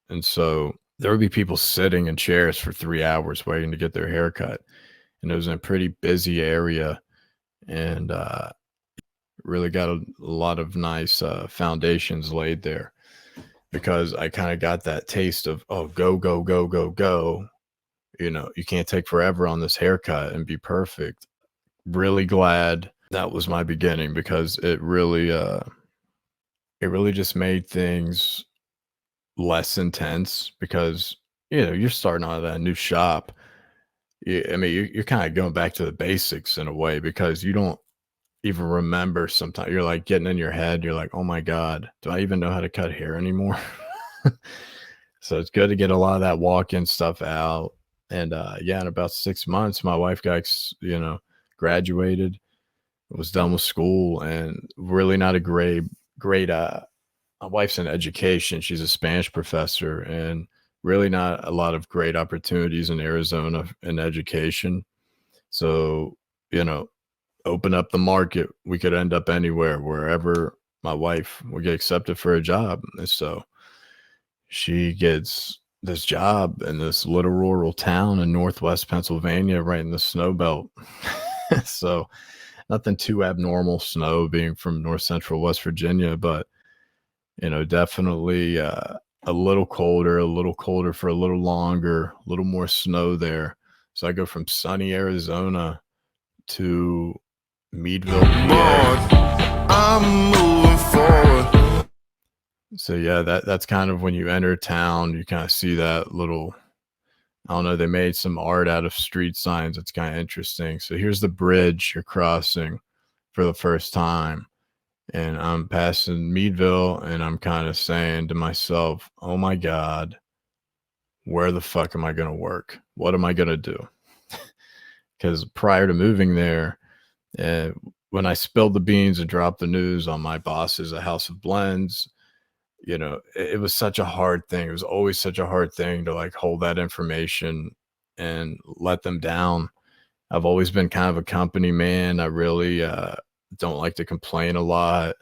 And so there would be people sitting in chairs for 3 hours waiting to get their haircut. And it was in a pretty busy area, and really got a lot of nice foundations laid there, because I kind of got that taste of, oh, go, go, go, go, go. You know, you can't take forever on this haircut and be perfect. Really glad that was my beginning, because it really just made things less intense, because, you know, you're starting out at a new shop. I mean, you're kind of going back to the basics in a way, because you don't even remember. Sometimes you're like getting in your head. You're like, oh my God, do I even know how to cut hair anymore? So it's good to get a lot of that walk-in stuff out. And yeah, in about 6 months, my wife got, you know, graduated, was done with school, and really not a great my wife's in education. She's a Spanish professor, and really not a lot of great opportunities in Arizona in education. So, you know, open up the market. We could end up anywhere, wherever my wife would get accepted for a job. And so she gets this job in this little rural town in Northwest Pennsylvania, right in the snow belt. So nothing too abnormal, snow being from North Central West Virginia, but, you know, definitely a little colder for a little longer, a little more snow there. So I go from sunny Arizona to Meadville, PA. I'm moving forward. So yeah, that's kind of when you enter town, you kind of see that little, I don't know, they made some art out of street signs. It's kind of interesting. So here's the bridge you're crossing for the first time. And I'm passing Meadville and I'm kind of saying to myself, oh my God, where the fuck am I going to work? What am I going to do? Because prior to moving there, when I spilled the beans and dropped the news on my bosses at House of Blends, you know, it was such a hard thing. It was always such a hard thing to like hold that information and let them down. I've always been kind of a company man. I really don't like to complain a lot.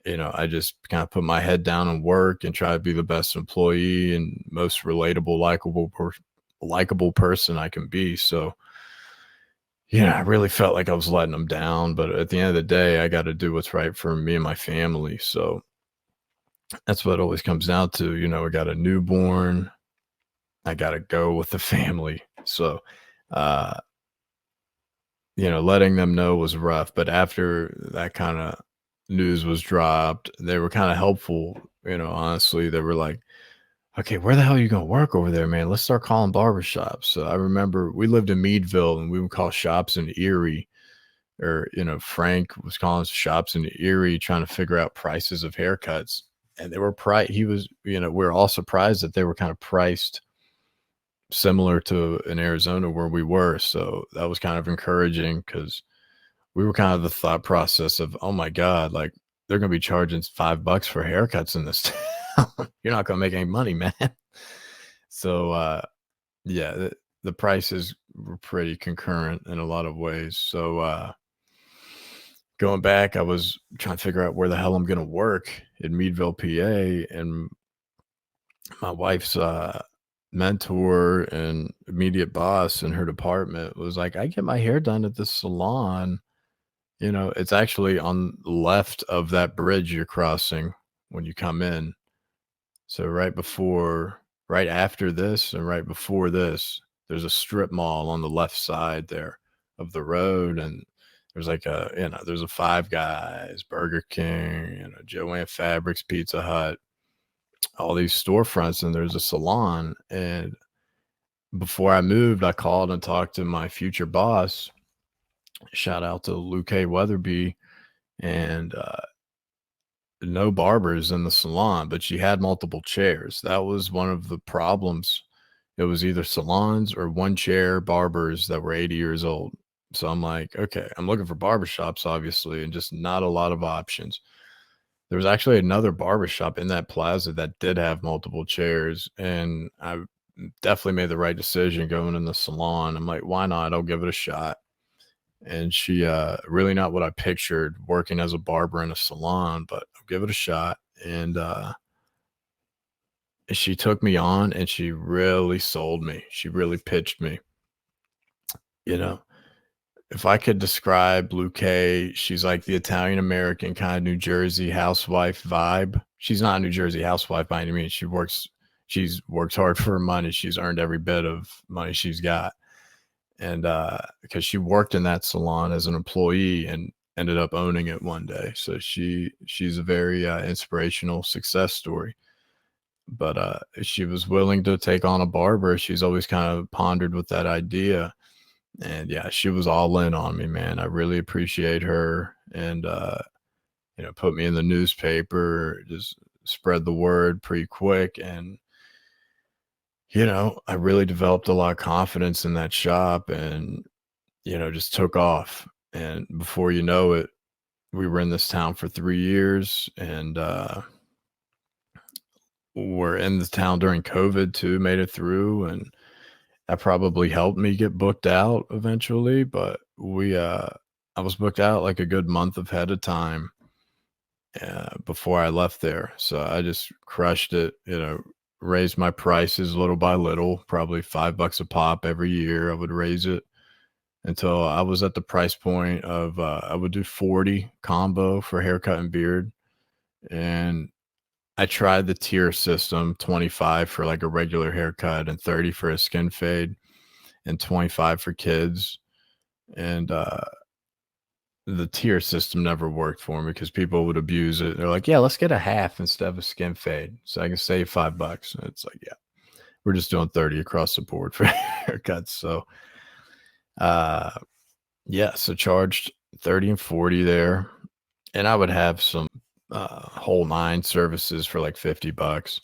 You know, I just kind of put my head down and work and try to be the best employee and most relatable, likable person I can be. So, yeah, I really felt like I was letting them down. But at the end of the day, I got to do what's right for me and my family. So that's what it always comes down to. You know, I got a newborn. I got to go with the family. So, you know, letting them know was rough. But after that kind of news was dropped, they were kind of helpful. You know, honestly, they were like, okay, where the hell are you going to work over there, man? Let's start calling barbershops. So I remember we lived in Meadville and we would call shops in Erie, or, you know, Frank was calling shops in Erie trying to figure out prices of haircuts. And they were he was, you know, we were all surprised that they were kind of priced similar to in Arizona where we were. So that was kind of encouraging because we were kind of the thought process of, oh my God, like they're going to be charging $5 for haircuts in this town. You're not going to make any money, man. So, yeah, the prices were pretty concurrent in a lot of ways. So, going back, I was trying to figure out where the hell I'm going to work in Meadville, PA, and my wife's mentor and immediate boss in her department was like, I get my hair done at this salon. You know, it's actually on the left of that bridge you're crossing when you come in. So right after this and right before this, there's a strip mall on the left side there of the road. And there's like there's a Five Guys, Burger King, you know, Joanne Fabrics, Pizza Hut, all these storefronts, and there's a salon. And before I moved, I called and talked to my future boss. Shout out to Luke Weatherby, and no barbers in the salon, but she had multiple chairs. That was one of the problems. It was either salons or one chair barbers that were 80 years old. So I'm like, okay, I'm looking for barbershops, obviously, and just not a lot of options. There was actually another barbershop in that plaza that did have multiple chairs, and I definitely made the right decision going in the salon. I'm like, why not? I'll give it a shot. And she really not what I pictured working as a barber in a salon, but I'll give it a shot. And she took me on and she really sold me. She really pitched me. You know, if I could describe Luke, she's like the Italian American kind of New Jersey housewife vibe. She's not a New Jersey housewife by any means. She's worked hard for her money. She's earned every bit of money she's got. And because she worked in that salon as an employee and ended up owning it one day. So she's a very inspirational success story. But she was willing to take on a barber. She's always kind of pondered with that idea. And yeah, she was all in on me, man. I really appreciate her. And, you know, put me in the newspaper, just spread the word pretty quick. And, you know, I really developed a lot of confidence in that shop and, you know, just took off. And before you know it, we were in this town for 3 years, and we're in the town during COVID too, made it through. And that probably helped me get booked out eventually. But I was booked out like a good month ahead of time before I left there. So I just crushed it, you know, raised my prices little by little, probably $5 a pop every year. I would raise it until I was at the price point of I would do 40 combo for haircut and beard. And I tried the tier system, 25 for like a regular haircut and 30 for a skin fade and 25 for kids. And the tier system never worked for me because people would abuse it. They're like, yeah, let's get a half instead of a skin fade. So I can save $5. And it's like, yeah, we're just doing 30 across the board for haircuts. So, yeah, so charged 30 and 40 there. And I would have some whole 9 services for like $50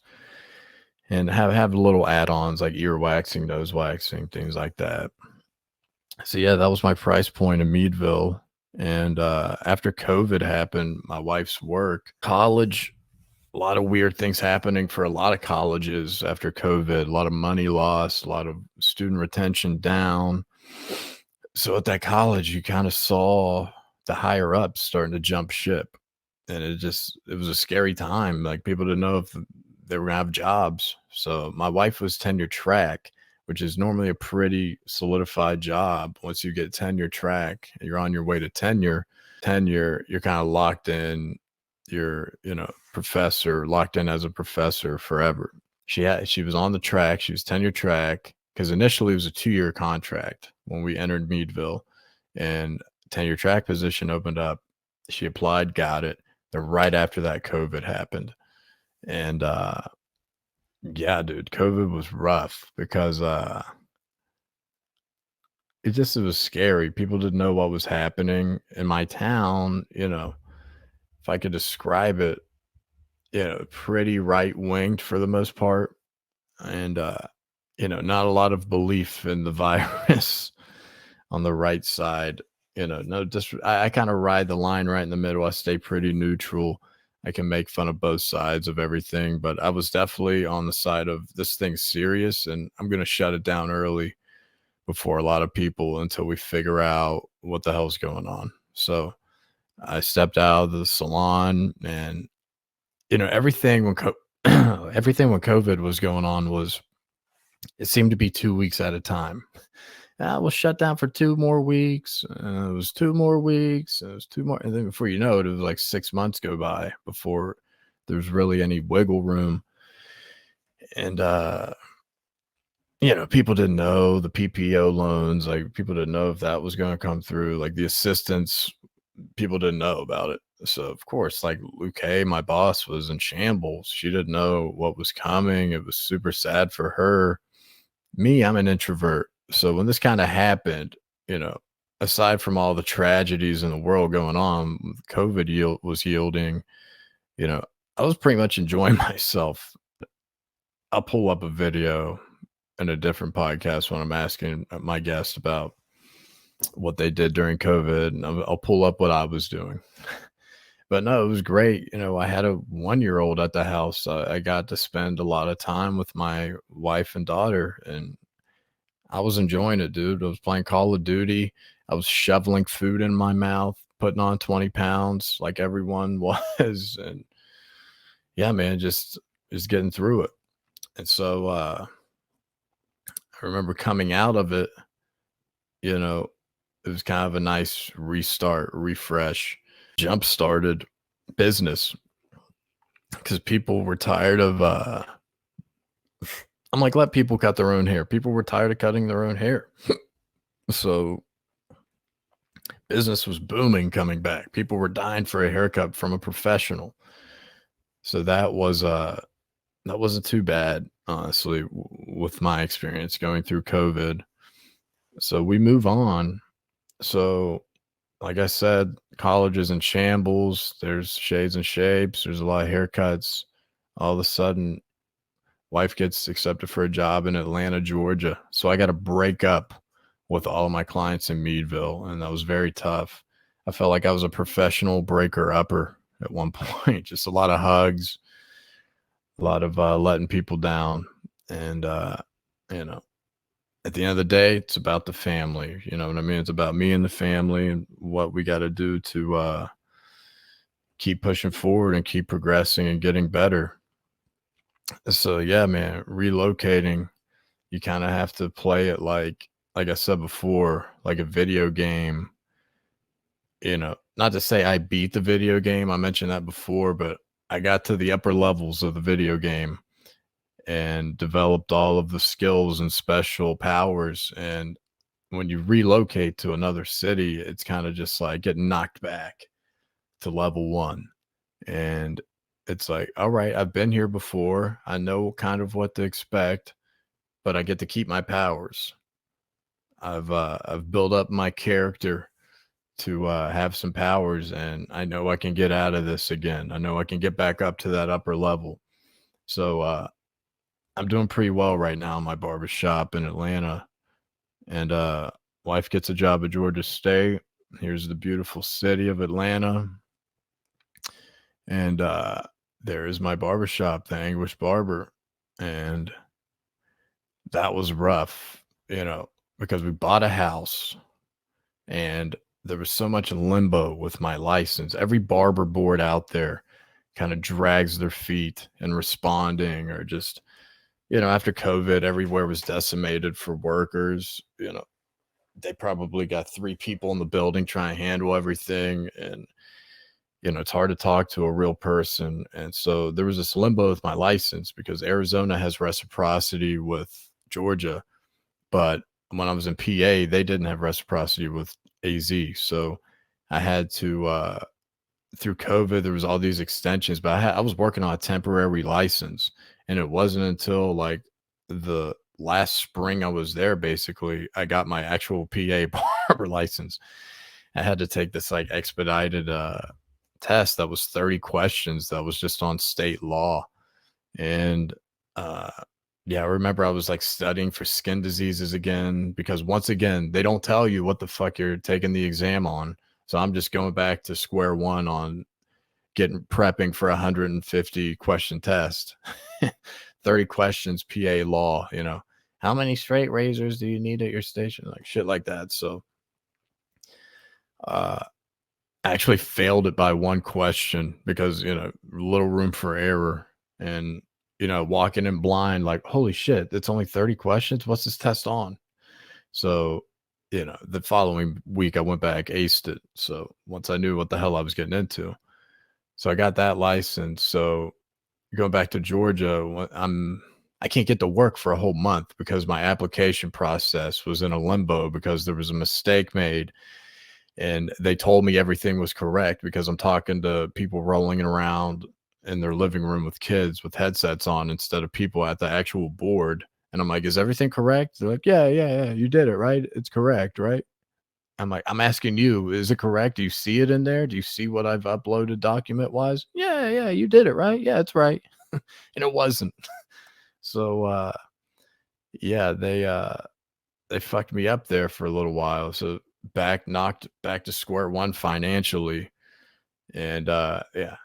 and have little add-ons like ear waxing, nose waxing, things like that. So yeah, that was my price point in Meadville. And after COVID happened, my wife's work, college, a lot of weird things happening for a lot of colleges after COVID, a lot of money lost, a lot of student retention down. So at that college, you kind of saw the higher ups starting to jump ship. And it was a scary time. Like people didn't know if they were gonna have jobs. So my wife was tenure track, which is normally a pretty solidified job. Once you get tenure track, you're on your way to tenure, you're kind of locked in. You're, professor, locked in as a professor forever. She was on the track. She was tenure track because initially it was a 2-year contract when we entered Meadville, and tenure track position opened up. She applied, got it. Then right after that, COVID happened. And yeah, dude, COVID was rough because it was scary. People didn't know what was happening in my town. If I could describe it, pretty right-winged for the most part. And, not a lot of belief in the virus on the right side. I kind of ride the line right in the middle. I stay pretty neutral. I can make fun of both sides of everything, but I was definitely on the side of this thing's serious and I'm going to shut it down early before a lot of people until we figure out what the hell's going on. So I stepped out of the salon and, everything when COVID was going on it seemed to be 2 weeks at a time. We'll shut down for 2 more weeks. It was 2 more weeks. It was 2 more. And then before you know it, it was like 6 months go by before there's really any wiggle room. And, people didn't know the PPO loans. Like people didn't know if that was going to come through. Like the assistance, people didn't know about it. So of course, like Luke, my boss was in shambles. She didn't know what was coming. It was super sad for her. Me, I'm an introvert. So when this kind of happened, aside from all the tragedies in the world going on, COVID was yielding, I was pretty much enjoying myself. I'll pull up a video in a different podcast when I'm asking my guest about what they did during COVID, and I'll pull up what I was doing. But no, it was great. I had a 1-year-old at the house. I got to spend a lot of time with my wife and daughter, and I was enjoying it, dude. I was playing Call of Duty. I was shoveling food in my mouth, putting on 20 pounds like everyone was. And yeah, man, just getting through it. And so I remember coming out of it, it was kind of a nice restart, refresh, jump-started business because people were tired of I'm like, let people cut their own hair. People were tired of cutting their own hair. So business was booming coming back. People were dying for a haircut from a professional. So that wasn't too bad, honestly, with my experience going through COVID. So we move on. So like I said, college is in shambles. There's shades and shapes. There's a lot of haircuts. All of a sudden, wife gets accepted for a job in Atlanta, Georgia. So I got to break up with all of my clients in Meadville. And that was very tough. I felt like I was a professional breaker upper at one point. Just a lot of hugs, a lot of letting people down. And, at the end of the day, it's about the family. You know what I mean? It's about me and the family and what we got to do to keep pushing forward and keep progressing and getting better. So yeah, man, relocating, you kind of have to play it like I said before, like a video game. Not to say I beat the video game. I mentioned that before, but I got to the upper levels of the video game and developed all of the skills and special powers. And when you relocate to another city, it's kind of just like getting knocked back to level one. And it's like, all right, I've been here before. I know kind of what to expect, but I get to keep my powers. I've built up my character to have some powers, and I know I can get out of this again. I know I can get back up to that upper level. So I'm doing pretty well right now in my barbershop in Atlanta. And wife gets a job at Georgia State. Here's the beautiful city of Atlanta. And there is my barbershop, the Anguish Barber. And that was rough, because we bought a house and there was so much limbo with my license. Every barber board out there kind of drags their feet in responding, or just, after COVID, everywhere was decimated for workers. They probably got 3 people in the building trying to handle everything. And, it's hard to talk to a real person. And so there was this limbo with my license because Arizona has reciprocity with Georgia. But when I was in PA, they didn't have reciprocity with AZ. So I had to, through COVID, there was all these extensions, but I was working on a temporary license. And it wasn't until like the last spring I was there, basically, I got my actual PA barber license. I had to take this like expedited test that was 30 questions that was just on state law. And yeah, I remember I was like studying for skin diseases again, because once again, they don't tell you what the fuck you're taking the exam on. So I'm just going back to square one on prepping for 150 question test. 30 questions, PA law, how many straight razors do you need at your station? Like shit like that. So I actually failed it by one question because, little room for error. And, walking in blind, like, holy shit, it's only 30 questions. What's this test on? So, the following week I went back, aced it. So once I knew what the hell I was getting into, so I got that license. So going back to Georgia, I can't get to work for a whole month because my application process was in a limbo because there was a mistake made. And they told me everything was correct because I'm talking to people rolling around in their living room with kids with headsets on instead of people at the actual board. And I'm like, is everything correct? They're like, yeah, you did it, right? It's correct, right? I'm like, I'm asking you, is it correct? Do you see it in there? Do you see what I've uploaded document wise? Yeah, you did it, right? Yeah, it's right. And it wasn't. So, yeah, they fucked me up there for a little while. So knocked back to square one financially. And, yeah,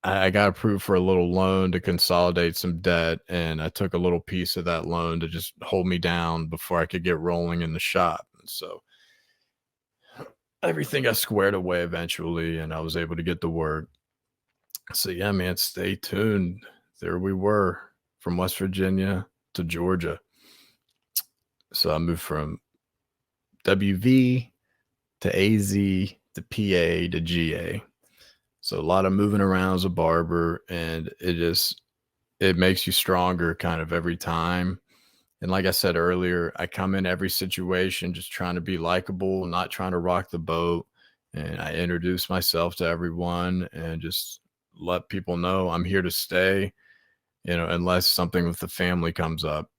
I got approved for a little loan to consolidate some debt. And I took a little piece of that loan to just hold me down before I could get rolling in the shop. So everything got squared away eventually, and I was able to get to work. So yeah, man, stay tuned. There we were, from West Virginia to Georgia. So I moved from WV to AZ to PA to GA. So a lot of moving around as a barber, and it makes you stronger kind of every time. And like I said earlier, I come in every situation just trying to be likable, not trying to rock the boat. And I introduce myself to everyone and just let people know I'm here to stay, unless something with the family comes up.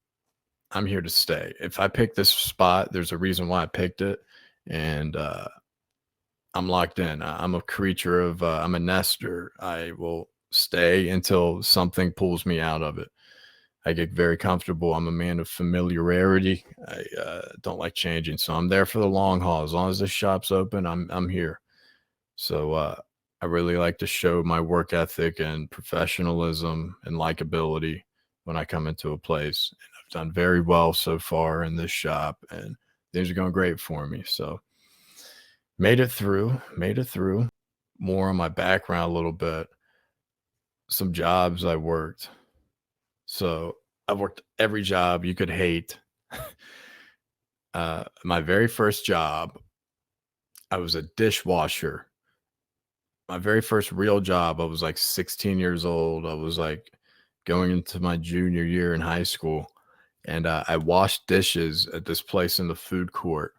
I'm here to stay. If I pick this spot, there's a reason why I picked it. And I'm locked in. I'm a creature of, I'm a nester. I will stay until something pulls me out of it. I get very comfortable. I'm a man of familiarity. I don't like changing. So I'm there for the long haul. As long as the shop's open, I'm here. So I really like to show my work ethic and professionalism and likability when I come into a place. And I've done very well so far in this shop, and things are going great for me. So made it through. More on my background a little bit. Some jobs I worked. So I worked every job you could hate. My very first job, I was a dishwasher. My very first real job, I was like 16 years old. I was like going into my junior year in high school. And I washed dishes at this place in the food court.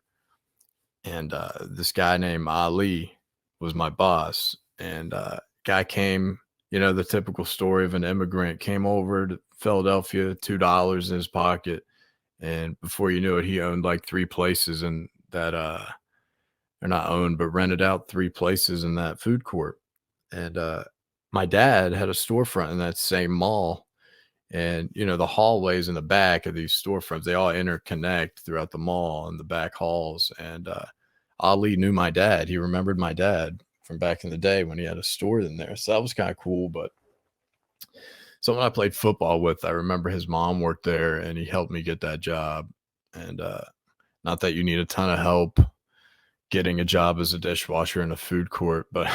And this guy named Ali was my boss. And guy came, the typical story of an immigrant, came over to Philadelphia, $2 in his pocket. And before you knew it, he owned like 3 places in that, or not owned, but rented out 3 places in that food court. And my dad had a storefront in that same mall. And, the hallways in the back of these storefronts, they all interconnect throughout the mall and the back halls. And Ali knew my dad. He remembered my dad from back in the day when he had a store in there. So that was kind of cool. But someone I played football with, I remember his mom worked there and he helped me get that job. And not that you need a ton of help getting a job as a dishwasher in a food court, but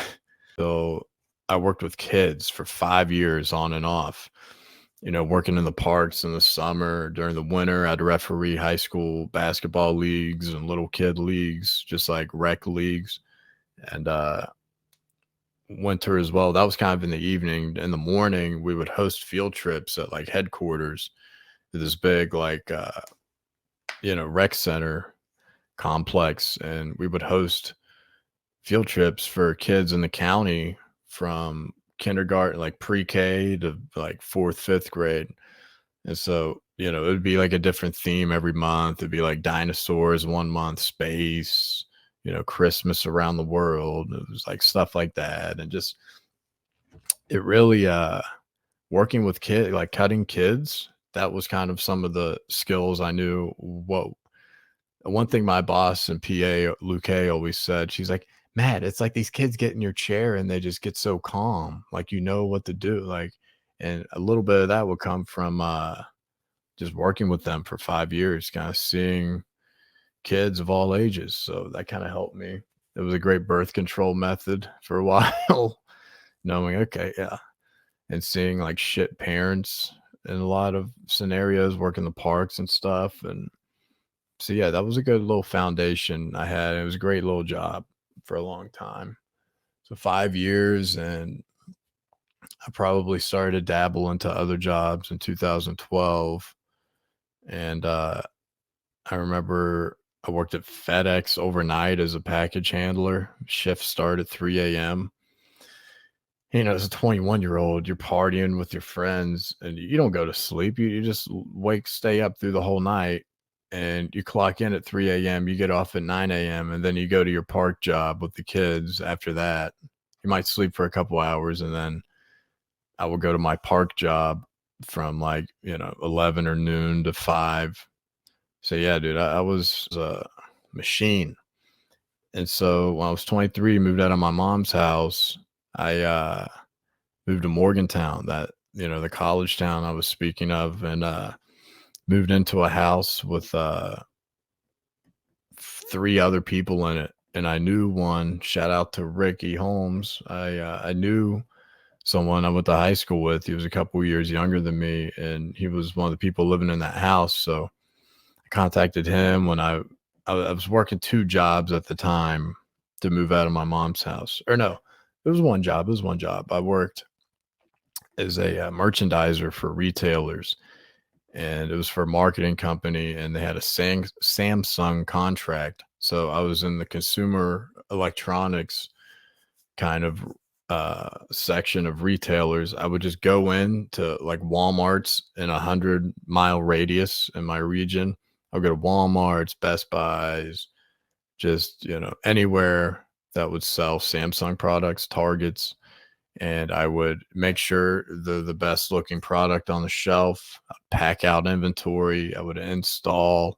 so I worked with kids for 5 years on and off, working in the parks in the summer. During the winter, I'd referee high school basketball leagues and little kid leagues, just like rec leagues. And winter as well, that was kind of in the evening. In the morning, we would host field trips at like headquarters to this big like rec center complex, and we would host field trips for kids in the county from kindergarten, like pre-K to like 4th, 5th grade. And so, it would be like a different theme every month. It'd be like dinosaurs one month, space, Christmas around the world. It was like stuff like that. And just, it really, working with kids, like cutting kids, that was kind of some of the skills I knew. One thing my boss and PA, Luke, always said, she's like, Matt, it's like these kids get in your chair and they just get so calm. Like, what to do. Like, and a little bit of that would come from just working with them for 5 years, kind of seeing kids of all ages. So that kind of helped me. It was a great birth control method for a while, knowing, okay, yeah. And seeing like shit parents in a lot of scenarios, working the parks and stuff. And so, yeah, that was a good little foundation I had. It was a great little job for a long time. So 5 years, and I probably started to dabble into other jobs in 2012. And I remember I worked at FedEx overnight as a package handler. Shift started at 3 a.m. As a 21-year-old, you're partying with your friends and you don't go to sleep. You just stay up through the whole night. And you clock in at 3 a.m., you get off at 9 a.m., and then you go to your park job with the kids after that. You might sleep for a couple hours, and then I will go to my park job from 11 or noon to 5. So, yeah, dude, I was a machine. And so when I was 23, moved out of my mom's house. I moved to Morgantown, that, the college town I was speaking of, and moved into a house with 3 other people in it. And I knew one. Shout out to Ricky Holmes. I knew someone I went to high school with. He was a couple years younger than me, and he was one of the people living in that house. So I contacted him when I was working 2 jobs at the time to move out of my mom's house. Or no, it was one job. I worked as a merchandiser for retailers. And it was for a marketing company, and they had a Samsung contract. So I was in the consumer electronics kind of section of retailers. I would just go in to like Walmart's in a 100-mile radius in my region. I would go to Walmart's, Best Buys, just, anywhere that would sell Samsung products, Targets. And I would make sure the best looking product on the shelf, pack out inventory. I would install,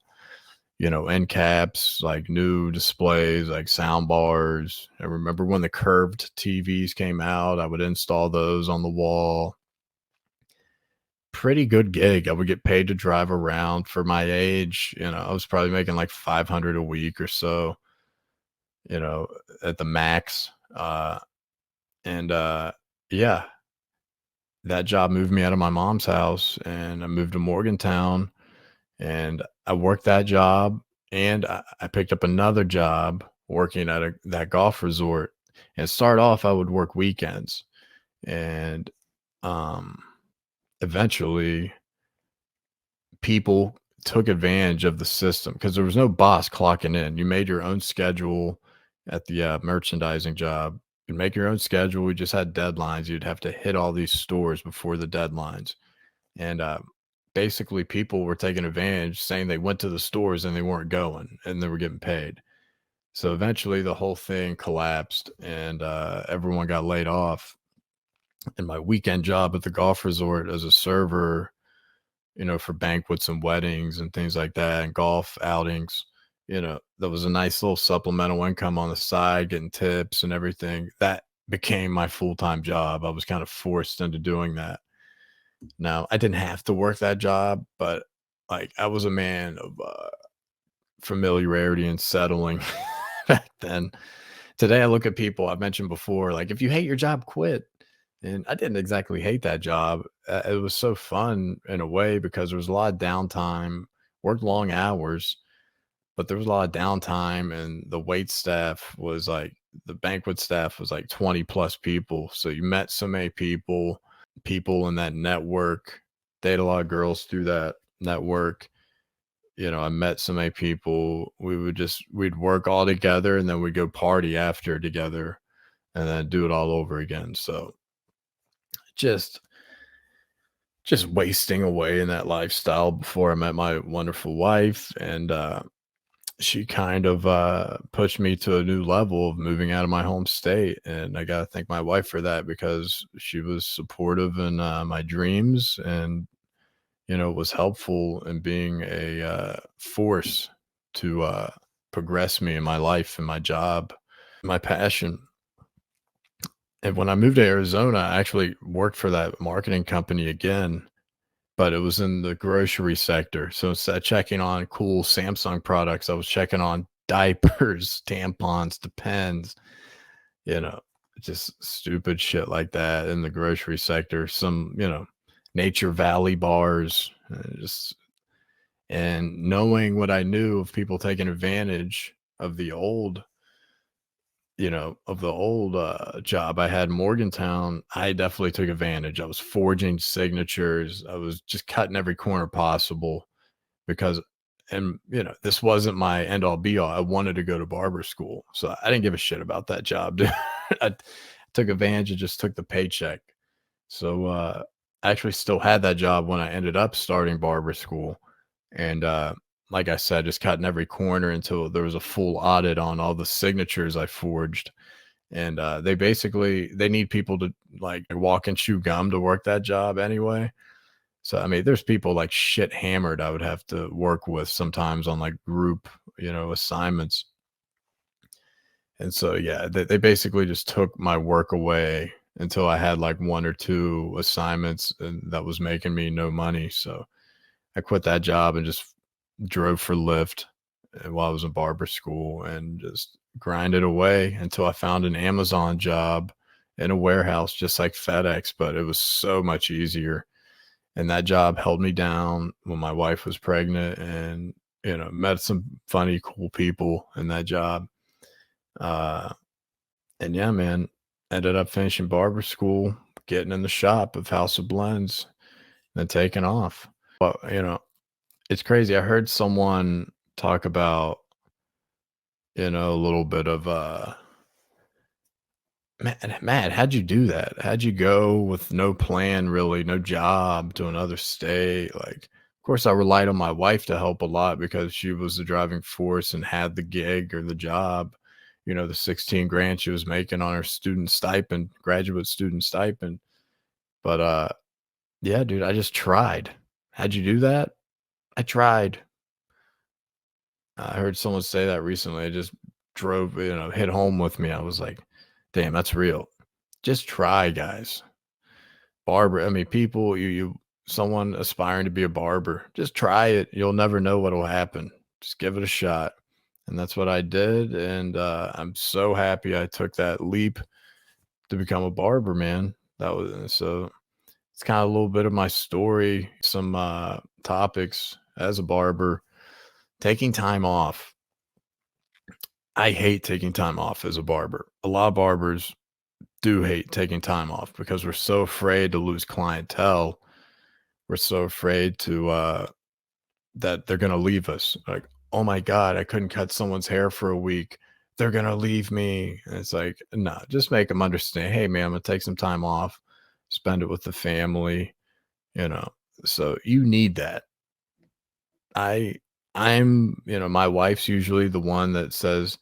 end caps, like new displays, like sound bars. I remember when the curved TVs came out, I would install those on the wall. Pretty good gig. I would get paid to drive around for my age. I was probably making like $500 a week or so, at the max. Yeah, that job moved me out of my mom's house, and I moved to Morgantown, and I worked that job, and I picked up another job working at that golf resort. And start off, I would work weekends, and eventually people took advantage of the system because there was no boss clocking in. You made your own schedule at the merchandising job. You'd make your own schedule. We just had deadlines. You'd have to hit all these stores before the deadlines. And basically, people were taking advantage, saying they went to the stores and they weren't going and they were getting paid. So eventually, the whole thing collapsed and everyone got laid off. And my weekend job at the golf resort as a server, for banquets and weddings and things like that and golf outings, that was a nice little supplemental income on the side, getting tips and everything. That became my full-time job. I was kind of forced into doing that. Now, I didn't have to work that job, but like I was a man of familiarity and settling back then. Today, I look at people I've mentioned before, like if you hate your job, quit. And I didn't exactly hate that job. It was so fun in a way because there was a lot of downtime, worked long hours, but there was a lot of downtime. And the wait staff was like, the banquet staff was like 20 plus people. So you met so many people in that network. Dated a lot of girls through that network. I met so many people. We'd work all together and then we'd go party after together and then do it all over again. So just wasting away in that lifestyle before I met my wonderful wife. And she kind of pushed me to a new level of moving out of my home state. And I got to thank my wife for that because she was supportive in my dreams and, was helpful in being a force to progress me in my life and my job, my passion. And when I moved to Arizona, I actually worked for that marketing company again, but it was in the grocery sector. So instead of checking on cool Samsung products, I was checking on diapers, tampons, Depends, just stupid shit like that in the grocery sector. Some, Nature Valley bars, and knowing what I knew of people taking advantage of the old job I had in Morgantown, I definitely took advantage. I was forging signatures. I was just cutting every corner possible because, this wasn't my end all be all. I wanted to go to barber school. So I didn't give a shit about that job, dude. I took advantage and just took the paycheck. So, I actually still had that job when I ended up starting barber school. And, like I said, just cutting every corner until there was a full audit on all the signatures I forged. And they need people to like walk and chew gum to work that job anyway. So, I mean, there's people like shit hammered I would have to work with sometimes on like group, assignments. And so, yeah, they basically just took my work away until I had like one or two assignments and that was making me no money. So I quit that job and just drove for Lyft while I was in barber school and just grinded away until I found an Amazon job in a warehouse, just like FedEx, but it was so much easier. And that job held me down when my wife was pregnant and, met some funny, cool people in that job. And yeah, man, ended up finishing barber school, getting in the shop of House of Blends, and taking off. But, it's crazy. I heard someone talk about, a little bit of, Matt, how'd you do that? How'd you go with no plan, really, no job to another state? Like, of course, I relied on my wife to help a lot because she was the driving force and had the gig or the job, the 16 grand she was making on her graduate student stipend. But, yeah, dude, I just tried. How'd you do that? I tried. I heard someone say that recently. It just drove, hit home with me. I was like, damn, that's real. Just try, guys. Barber. I mean, people, someone aspiring to be a barber, just try it. You'll never know what will happen. Just give it a shot. And that's what I did. And I'm so happy I took that leap to become a barber, man. So it's kind of a little bit of my story, some topics as a barber. Taking time off. I hate taking time off as a barber. A lot of barbers do hate taking time off because we're so afraid to lose clientele. We're so afraid to that they're going to leave us. Like, oh my God, I couldn't cut someone's hair for a week. They're going to leave me. And it's like, no, just make them understand. Hey man, I'm going to take some time off, spend it with the family, you know, so you need that. I'm, you know, my wife's usually the one that says,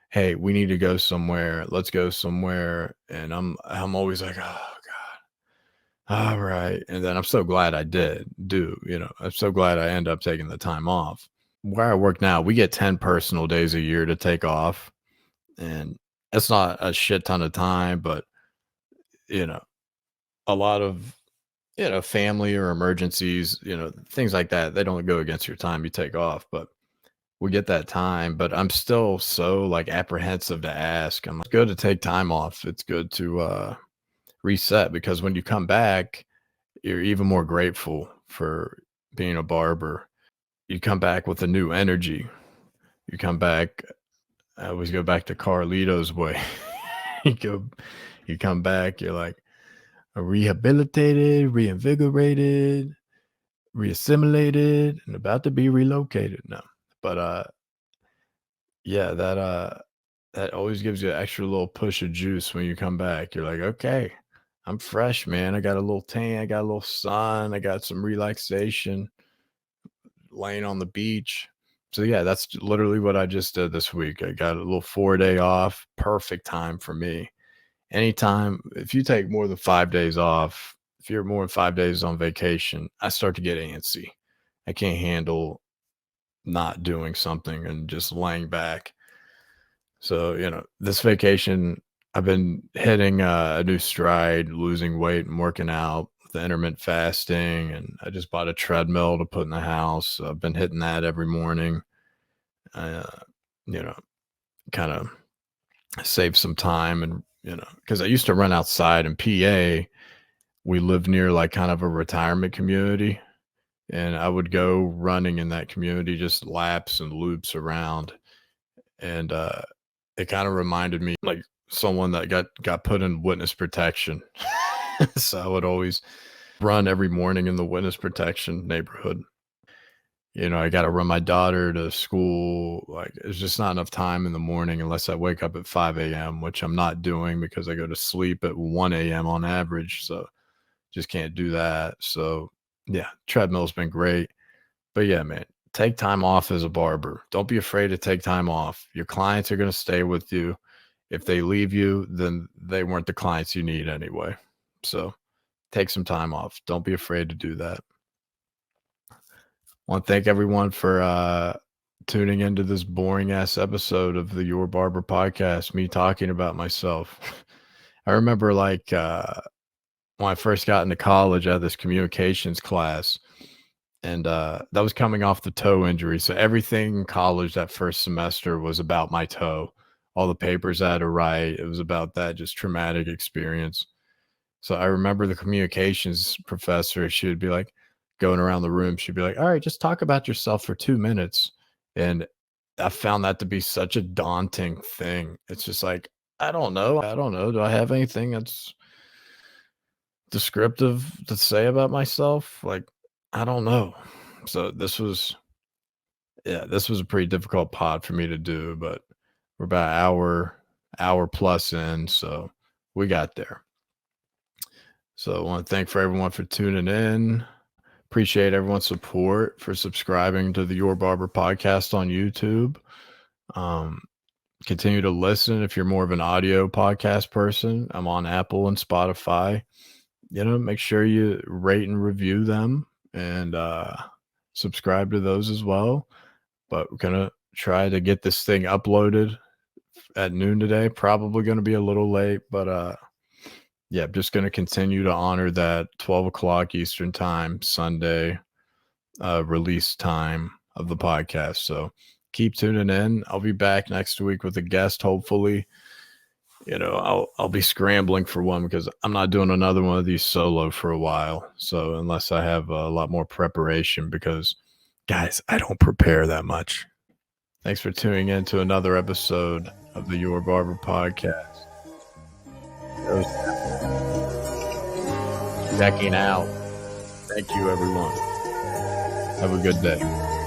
hey, we need to go somewhere. Let's go somewhere. And I'm always like, oh God, all right. And then I'm so glad I you know, I'm so glad I end up taking the time off. Where I work now, we get 10 personal days a year to take off. And it's not a shit ton of time, but you know, a lot of, you know, family or emergencies, you know, things like that, they don't go against your time you take off, but we get that time. But I'm still so like apprehensive to ask. I'm like, it's good to take time off. It's good to reset, because when you come back, you're even more grateful for being a barber. You come back with a new energy. You come back, I always go back to Carlito's way. You come back, you're like rehabilitated, reinvigorated, reassimilated, and about to be relocated. No, but yeah, that always gives you an extra little push of juice when you come back. You're like, okay, I'm fresh, man. I got a little tan, I got a little sun, I got some relaxation, laying on the beach. So yeah, that's literally what I just did this week. I got a little 4-day off. Perfect time for me. Anytime, if you take more than 5 days off, if you're more than 5 days on vacation, I start to get antsy. I can't handle not doing something and just laying back. So, you know, this vacation, I've been hitting a new stride, losing weight and working out with the intermittent fasting. And I just bought a treadmill to put in the house. I've been hitting that every morning. You know, kind of save some time. And, you know, because I used to run outside in PA. We lived near like kind of a retirement community. And I would go running in that community, just laps and loops around. And it kind of reminded me like someone that got put in witness protection. So I would always run every morning in the witness protection neighborhood. You know, I got to run my daughter to school. Like, it's just not enough time in the morning unless I wake up at 5 a.m., which I'm not doing because I go to sleep at 1 a.m. on average. So just can't do that. So yeah, treadmill's been great. But yeah, man, take time off as a barber. Don't be afraid to take time off. Your clients are going to stay with you. If they leave you, then they weren't the clients you need anyway. So take some time off. Don't be afraid to do that. I want to thank everyone for tuning into this boring ass episode of the Your Barber Podcast, me talking about myself. I remember like when I first got into college, I had this communications class, and that was coming off the toe injury. So everything in college that first semester was about my toe. All the papers I had to write, it was about that just traumatic experience. So I remember the communications professor, she would be like going around the room. She'd be like, all right, just talk about yourself for 2 minutes. And I found that to be such a daunting thing. It's just like, I don't know. Do I have anything that's descriptive to say about myself? Like, I don't know. So this was a pretty difficult pod for me to do, but we're about hour plus in, so we got there. So I want to thank everyone for tuning in. Appreciate everyone's support, for subscribing to the Your Barber Podcast on YouTube. Continue to listen if you're more of an audio podcast person. I'm on Apple and Spotify. You know, make sure you rate and review them, and subscribe to those as well. But we're gonna try to get this thing uploaded at noon today. Probably going to be a little late, but yeah, I'm just going to continue to honor that 12 o'clock Eastern time Sunday release time of the podcast. So keep tuning in. I'll be back next week with a guest, hopefully. You know, I'll be scrambling for one because I'm not doing another one of these solo for a while. So unless I have a lot more preparation, because guys, I don't prepare that much. Thanks for tuning in to another episode of the Your Barber Podcast. Checking out. Thank you, everyone. Have a good day.